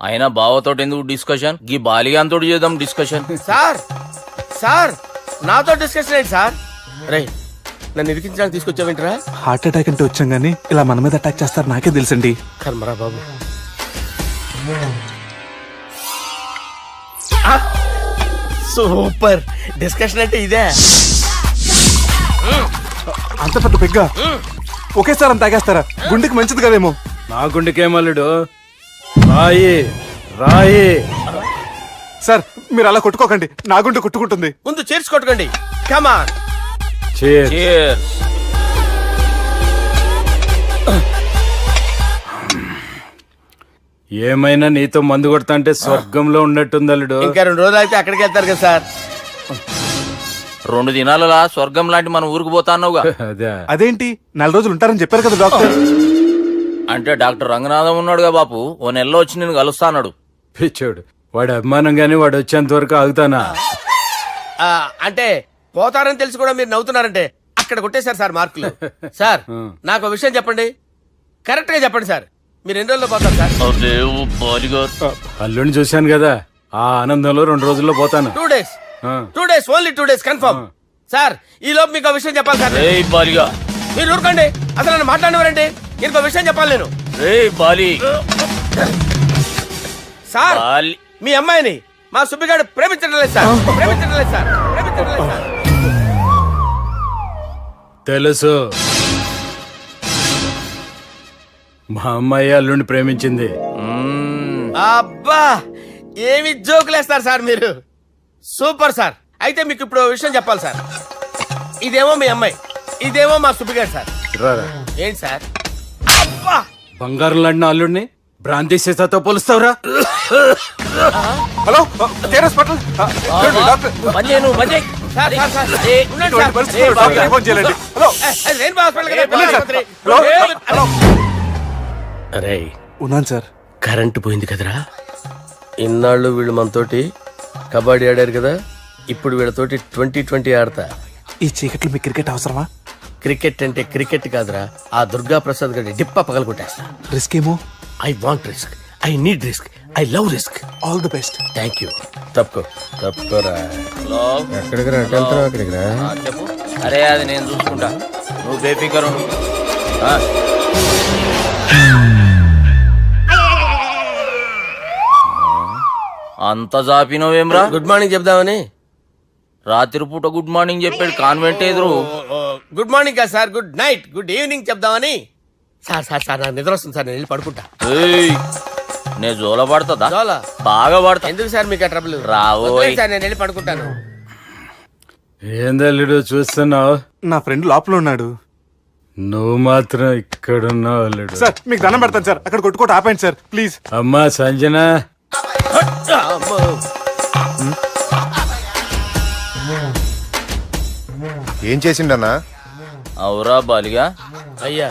అయినా బావతోటి ఎందుకు డిస్కషన్? గీ బాలిగాంతో చేద్దాం డిస్కషన్. సార్ సార్ నాతో డిస్కషన్ ఏంటి సార్? రే నన్ను ఇరికించడానికి తీసుకొచ్చావేంట్రా? హార్ట్ అటాక్ అంటే వచ్చాం గానీ ఇలా మన మీద అటాక్ చేస్తారు నాకే తెలుసండి. కర్మరా బాబు. సూపర్. డిస్కషన్ అంటే ఇదే. అంత పెద్ద పెగ్గ ఒకేసారి అంత తాగేస్తారా? గుండెకి మంచిది కదేమో. నా గుండెకేమల్లుడు, రాయి రాయి. సార్ మీరు అలా కొట్టుకోకండి, నా గుండె కొట్టుకుంటుంది. ముందు చేర్చుకొట్టుకోండి. కమాన్. Cheers. ఏమైనా నీతో మందు కొడతా అంటే స్వర్గంలో ఉన్నట్టుంది అల్లుడు. ఇంకా 2 రోజులు అయితే అక్కడికి వెళ్తారు కదా సార్. 2 దినాలలా స్వర్గం లాంటి మన ఊరికి పోతాన్నావుగా. అదేంటి 4 రోజులు ఉంటారని చెప్పారు కదా డాక్టర్. అంటే డాక్టర్ రంగనాథం ఉన్నాడుగా బాపు, ఓ నెలలో వచ్చి నేను కలుస్తాన్నాడు. పిచ్చోడు, వాడు అభిమానం గాని వాడు వచ్చేంత వరకు ఆగుతానా? అంటే పోతారని తెలిసి కూడా మీరు నవ్వుతున్నారంటే అక్కడ కొట్టేశారు సార్ మార్కులు. సార్ నాకు విషయం చెప్పండి, కరెక్ట్ గా చెప్పండి సార్. మీరు ఎన్ని రోజుల్లో పోతారు సార్? అల్లుడిని చూశాను కదా, ఆ ఆనందంలో 2 రోజుల్లో పోతాను. 2 days. 2 days, only 2 days confirm. Sir ఈ లోపు మీకు విషయం చెప్పాలి సార్. మీరు ఊరుకోండి, అసలు నన్ను మాట్లాడినవారంటే ఇంకో విషయం చెప్పాలి నేను. సార్ మీ అమ్మాయిని మా సుబ్బిగాడు ప్రేమించడం లేదు సార్. ప్రేమించడం లేదు సార్. ప్రేమించడం లేదు సార్. తెలుసు, మా అమ్మాయి అల్లుడిని ప్రేమించింది. అబ్బా ఏమి జోకులేస్తారు సార్ మీరు. Super sir. అయితే మీకు ఇప్పుడు ఓ విషయం చెప్పాలి సార్. ఇదేమో మీ అమ్మాయి, ఇదేమో మా సుబ్బిగారు సార్. ఏంటి సార్? బంగారం లాంటి అల్లుడిని భ్రాంతి సీతాతో పోలుస్తావురా? హలో కేర్ హాస్పిటల్ డాక్టర్ బంద్ చేయి నువ్వు, బంద్ చేయి. Sir, sir, sir. ఉండండి ఇటువంటి సార్. పరిస్థితుల్లో డాక్టర్కి ఫోన్ చేయాలండి. హలో రెయిన్బో హాస్పిటల్ కదా, వెళ్ళండి సార్. ఆసుపత్రి. హలో హలో అరే ఉన్నాను సార్. కరెంటు పోయింది కదరా. ఇన్నాళ్ళు వీళ్ళు మనతోటి కబడ్డీ ఆడారు కదా, ఇప్పుడు వీళ్ళతోటి 2020 ఆడతా. ఈ చీకట్లో మీ క్రికెట్ అవసరమా? క్రికెట్ అంటే క్రికెట్ కాదురా, ఆ దుర్గా ప్రసాద్ గారి డిప్ప పగల కొట్టేస్తా. రిస్క్ ఏమో. I want risk, I need risk, I love risk. All the best. Thank you. తప్పుకోరా. హలో ఎక్కడికి రా? వెళ్తున్నావు అక్కడికి రా. చెప్పు. అరే అది నేను చూసుకుంటా, నువ్వు బేఫికర్ ఉండు. అంత జాపినవేమ్రా? గుడ్ మార్నింగ్ చెప్దామని. రాత్రి పూట గుడ్ మార్నింగ్ చెప్పాడు కాన్వెంట్ ఎదురు. గుడ్ మార్నింగ్ కదా sir, good night, good evening చెప్దామని. సార్ సార్ సార్ నాకు నిద్ర వస్తుంది సార్, నేను వెళ్ళి పడుకుంటా. ఏయ్, నే జోల పడుతుందా? జోలా? బాగా పడతా. ఎందుకు సార్ మీకు ఆ ట్రబుల్? రావోయ్. సార్ నేను వెళ్ళి పడుకుంటాను. ఏందల్లుడు చూస్తున్నావు? నా ఫ్రెండ్ లోపల ఉన్నాడు. నువ్వు మాత్రం ఇక్కడున్నావు అల్లుడు. సార్ మీకు దండం పెడతాను సార్, అక్కడ కొట్టుకోట ఆపండి సార్ ప్లీజ్. అమ్మా సంజన, అమ్మో. ఏం చేసిండన్నా? అవురా బాలిగా, అయ్యా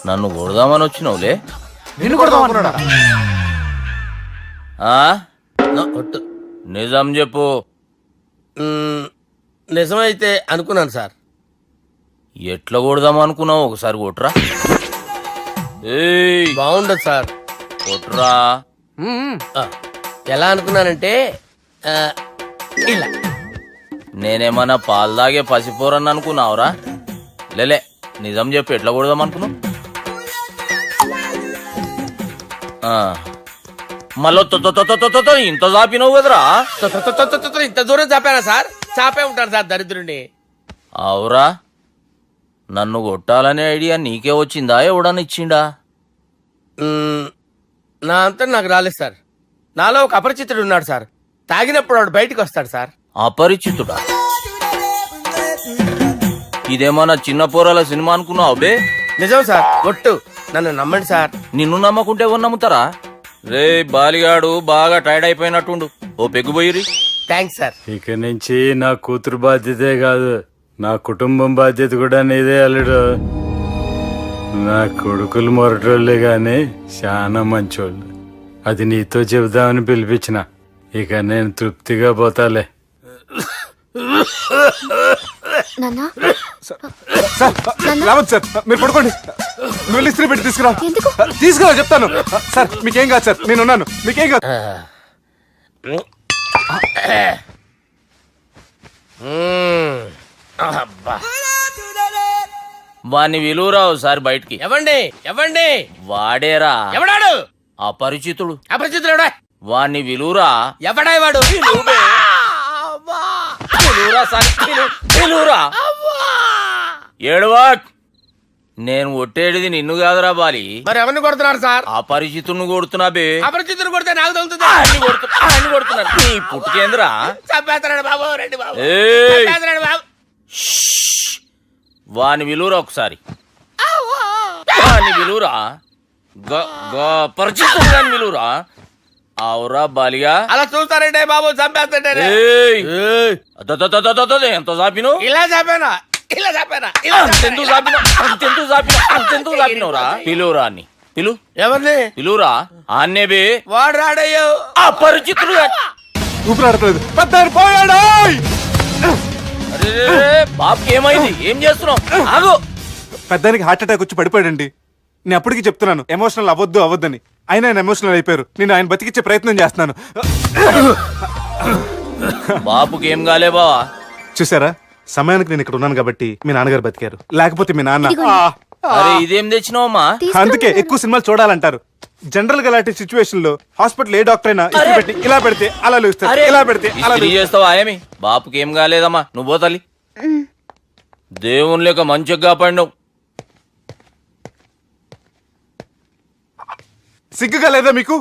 నన్ను కొడదామని వచ్చినావులే. నిన్ను కొడదామన్నాడా? ఆ? ఒట్టు. నిజం చెప్పు. నిజమైతే అనుకున్నాను సార్. ఎట్లా కొడదాం అనుకున్నావు? ఒకసారి కొట్రా. ఏయ్, బాగుండదు సార్. కొట్రా. ఆ, ఎలా అనుకున్నానంటే ఆ, ఇలా. నేనేమన్నా పాలు తాగే పసిపోరని అనుకున్నావురా? లేలే, నిజం చెప్పు, ఎట్లా కొడదాం అనుకున్నావు? మళ్ళీ ఇంత చాపినావు కదరా? ఇంత దూరం చాపానా సార్? చాపే ఉంటాను సార్ దరిద్రుడిని. అవురా, నన్ను కొట్టాలనే ఐడియా నీకే వచ్చిందా? ఎవడన్నా ఇచ్చిండా? నా అంతా నాకు రాలేదు సార్. నాలో ఒక అపరిచితుడు ఉన్నాడు సార్. తాగినప్పుడు వాడు బయటికి వస్తాడు సార్. అపరిచితుడా? ఇదేమన్నా చిన్న పోరాల సినిమా అనుకున్నావు బే? నిజం సార్, ఒట్టు. నన్ను నమ్మండి సార్. నిన్ను నమ్మకుంటే ఎవరు నమ్ముతారా? రే బాలిగాడు బాగా టైర్డ్ అయిపోయినట్టుండు, ఓ పెగ్గుబోయిరి. Thanks sir. ఇక నుంచి నా కూతురు బాధ్యతే కాదు, నా కుటుంబం బాధ్యత కూడా నీదే అల్లుడు. నా కొడుకులు మొరటోళ్ళే గాని చాలా మంచోళ్ళు. అది నీతో చెబుదామని పిలిపించిన. ఇక నేను తృప్తిగా పోతాలే. నాన్నా సార్ రావద్దు సార్, మీరు పడుకోండి. నువ్వు వెళ్ళి ఇస్త్రీ పెట్టి తీసుకురా. తీసుకురా చెప్తాను. సార్ మీకేం కాదు సార్, నేను ఉన్నాను, మీకేం కాదు. అబ్బా. వాణ్ణి విలువరా ఒకసారి బయటికి. ఎవండి ఎవండి? వాడేరా ఎవడాడు? అపరిచితుడు. అపరిచితుడు ఎవడా? వాణ్ణి విలువరా. ఎవడా వాడు? విలువరా సార్, విలువరా. ఏడవా, నేను కొట్టేడిది నిన్ను కాదురా బాలి. మరి ఎవరిని కొడుతున్నారు సార్? అపరిచితుడిని కొడుతున్నా బే. అపరిచితుడు కొడితే నాకు తగులుతుంది. ఆయన కొడుతున్నారు. నీ పుట్టుకేంద్రా? చంపేస్తున్నాడు బాబు, రండి బాబు. ఏయ్, చంపేస్తున్నాడు బాబు. వాని విలువరా ఒకసారి. వాని విలువరా. పరిచితుడు గాని విలువరా. అవురా బాలిగా. అలా చూస్తారంటే బాబు, చంపేస్తాడే. ఏయ్, ఎంత చాపిను? ఇలా చంపానా? ఇలా చంపానా? అంతెందుకు చాపినవురా? పిలువురా అని పిలు. ఎవరిని పిలువురా. ఆన్నే బే. వాడు రాడయ్యో. అపరిచితుడు గాని. ఊపిరాడట్లేదు. పెద్ద పోయాడు. బాబుకి ఏమైంది? ఏం చేస్తున్నావు? ఆగు. పెద్దానికి హార్ట్ అటాక్ వచ్చి పడిపోయాడండి. నేను అప్పటికి చెప్తున్నాను ఎమోషనల్ అవ్వద్దని. అయినా ఆయన ఎమోషనల్ అయిపోయారు. నేను ఆయన బతికిచ్చే ప్రయత్నం చేస్తున్నాను. బాబుకి ఏం కాలే బావా? చూసారా, సమయానికి నేను ఇక్కడ ఉన్నాను కాబట్టి మీ నాన్నగారు బతికారు. లేకపోతే మీ నాన్న. అరే ఇదేం తెచ్చినావమ్మా? అందుకే ఎక్కువ సినిమాలు చూడాలంటారు. జనరల్ గా ఇలాంటి సిచ్యువేషన్ లో హాస్పిటల్ ఏ డాక్టర్ అయినా ఇస్త్రీ పెట్టి ఇలా పెడితే అలా లేస్తారు, ఇలా పెడితే అలా ఇస్త్రీ చేస్తావా ఏమి? బాపుకి ఏం కాలేదమ్మా, నువ్వు పోతల్లి. దేవుని లేక మంచిగా కాపాడినావు. సిగ్గుగా లేదా మీకు?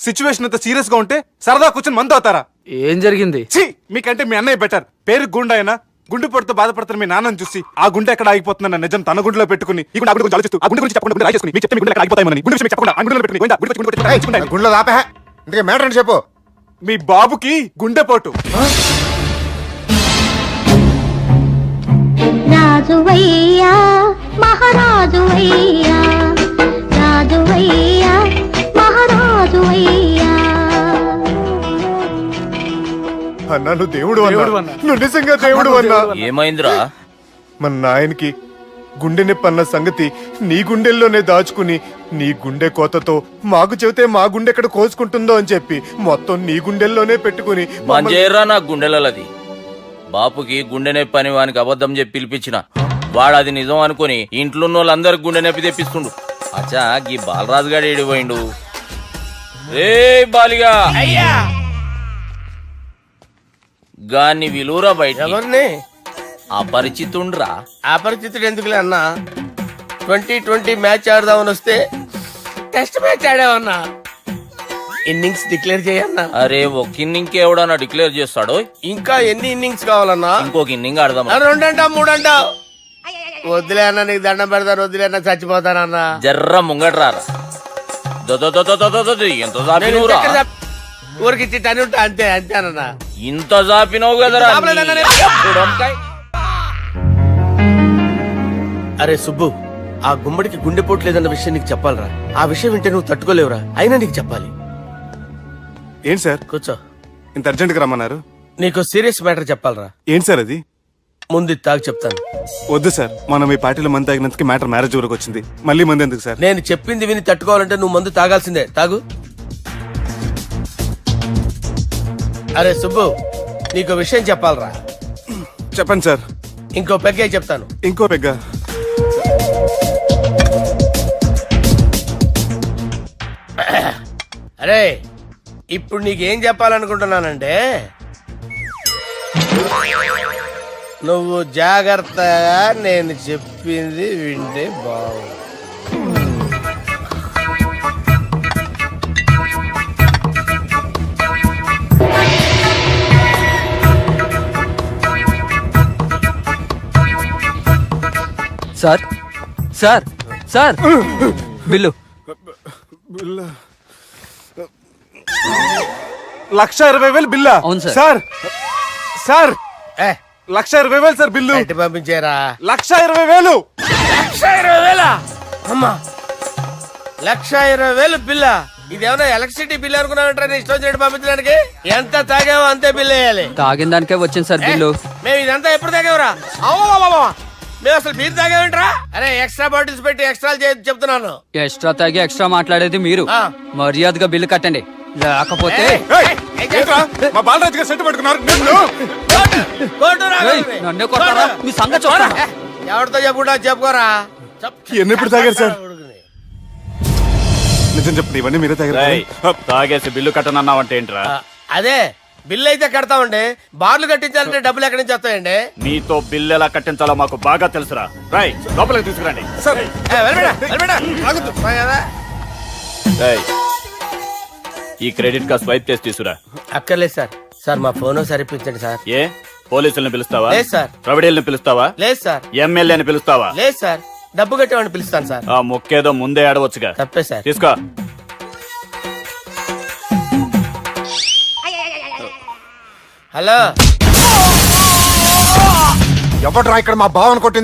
సిచ్యువేషన్ అంత సీరియస్ గా ఉంటే సరదా కూర్చొని మందు అవుతారా? ఏం జరిగింది? ఛీ మీకంటే మీ అన్నయ్య బెటర్. పేరు గుండె అయినా గుండెపోటుతో బాధపడుతున్న మీ నాన్నని చూసి ఆ గుండె ఎక్కడ ఆగిపోతుందన్న నిజం తన గుండెలో పెట్టుకుని ఈ గుండె గురించి ఆలోచిస్తూ ఆ గుండె గురించి చెప్పకుండా గుండె రాజేసుకుని మీకు చెప్తే మీ గుండె ఎక్కడ ఆగిపోతాయని గుండె విషయం మీకు చెప్పకుండా ఆ గుండెలో పెట్టుకుని గుండె గుండె గుండెలో ఆపే ఇంకే మ్యాటర్ అని చెప్పు. మీ బాబుకి గుండెపోటు. రాజువయ్యా మహారాజువయ్యా రాజువయ్యా మహారాజువయ్యా. అన్నా నువ్వు దేవుడు అన్నా, నువ్వు నిజంగా దేవుడు అన్నా. ఏమైందిరా? మన నాయనకి గుండె నొప్పి అన్న సంగతి నీ గుండెల్లోనే దాచుకుని నీ గుండె కోతతో మాకు చెబితే మా గుండె ఎక్కడ కోసుకుంటుందో అని చెప్పి మొత్తం నీ గుండెల్లోనే పెట్టుకుని మంజేరా నా గుండెలది. బాపుకి గుండె నొప్పి అని వానికి అబద్ధం చెప్పి పిలిపించిన వాడు అది నిజం అనుకుని ఇంట్లో వాళ్ళందరికి గుండె నొప్పి తెప్పిస్తుండు. అచ్చా గీ బాలరాజు గారు ఏడిపోయిండు. రే బాలిగా అయ్యా గాన్ని విలువరా బయట. ఎవరిని? అపరిచితుండ్రా. అపరిచితుడు ఎందుకులే అన్నా, 2020 మ్యాచ్ ఆడదామని వస్తే టెస్ట్ మ్యాచ్ ఆడావన్నా. ఇన్నింగ్స్ డిక్లేర్ చేయన్నా. అరే ఒక ఇన్నింగ్ ఎవడన్నా డిక్లేర్ చేస్తాడు? ఇంకా ఎన్ని ఇన్నింగ్స్ కావాలన్నా? ఇంకొక ఇన్నింగ్ ఆడదాం. 2 అంటావు 3 అంటావు. వద్దులే అన్న, నీకు దండం పెడతాను. వద్దులే అన్న, చచ్చిపోతానన్నా. జర్ర ముంగట్రారా. ఎంత జాపినవురా? ఊరికి ఇచ్చి టని ఉంటా అంతే అంతేనన్నా. ఇంత జాపినవు కదరా. అరే సుబ్బు, ఆ గుమ్మడికి గుండెపోటు లేదన్న విషయం నీకు చెప్పాలరా. ఆ విషయం వింటే నువ్వు తట్టుకోలేవురా, అయినా నీకు చెప్పాలి. ఏంటి సార్ కూర్చో. ఇంత అర్జెంట్ గా రమ్మన్నారు? నీకు సీరియస్ మ్యాటర్ చెప్పాలరా. ఏంటి సార్ అది? ముందు ఇది తాగు చెప్తాను. వద్దు సార్, మనం ఈ పార్టీలో మంది తాగినందుకు మ్యాటర్ మ్యారేజ్ వరకు వచ్చింది. మళ్ళీ మంది ఎందుకు సార్? నేను చెప్పింది విని తట్టుకోవాలంటే నువ్వు మందు తాగాల్సిందే. తాగు. అరే సుబ్బు, నీకు విషయం చెప్పాలరా. చెప్పండి సార్. ఇంకో పెగ్గే చెప్తాను. ఇంకో పెగ్గా? అరే ఇప్పుడు నీకేం చెప్పాలనుకుంటున్నానంటే, నువ్వు జాగ్రత్తగా నేను చెప్పింది వింటే బాగుంది. Sir sir sir bill. 1,20,000 బిల్లా? అవును సార్. సార్ సార్ ఏ 1,20,000 సార్ బిల్లు. బయట పంపించేరా. 1,20,000. 1,20,000 అమ్మా, 1,20,000 బిల్లా? ఇదేమన్నా ఎలక్ట్రిసిటీ బిల్ అనుకున్నామంటారా? నీ ఇష్టం వచ్చినట్టు పంపించడానికి. ఎంత తాగావో అంతే బిల్ వేయాలి. తాగిన దానికే వచ్చింది సార్ బిల్లు. మేము ఇదంతా ఎప్పుడు తాగేవరా? మేము అసలు మీరు తాగేమంటారా? అరే ఎక్స్ట్రా బాటిల్స్ పెట్టి ఎక్స్ట్రా చెప్తున్నాను. ఎక్స్ట్రా తాగి ఎక్స్ట్రా మాట్లాడేది మీరు. ఆ. మర్యాదగా బిల్లు కట్టండి, లేకపోతే ఏంట్రా మా బాలరాజు గారు సెట్ పట్టుకున్నారు? ఏయ్, నన్నే కొడతారా? మీ సంగతి చూడరా. ఎవరితో చెప్పుకుంటా చెప్పుకోరా. ఎన్ని ఎప్పుడు తాగారు సార్? నిజం చెప్పండి, ఇవన్నీ మీరే తాగారు? తాగేసి బిల్లు కట్టనన్నావంటే ఏంట్రా? అదే బిల్లు అయితే కడతామండి. బార్లు కట్టించాలంటే డబ్బులు ఎక్కడి నుంచి వస్తాయండి? నీతో బిల్లు ఎలా కట్టించాలో మాకు బాగా తెలుసురా. రాయ్ లోపలికి తీసుకురండి. సార్ ఈ క్రెడిట్ కార్డ్ స్వైప్ చేసి తీసుకురా. అక్కర్లేదు సార్. సార్ మా ఫోన్ సరిపించండి సార్. ఏ పోలీసుల్ని పిలుస్తావా? లేదు సార్. ప్రొవిడీల్ని పిలుస్తావా? లేదు సార్. ఎమ్మెల్యేని పిలుస్తావా? లేదు సార్. డబ్బు కట్టేవాడిని పిలుస్తాను సార్. ఆ మొక్కేదో ముందే ఆడవచ్చుగా. తప్పే సార్. తీసుకో. హలో, ఎవడ్రా ఇక్కడ మా బావని కొట్టింది?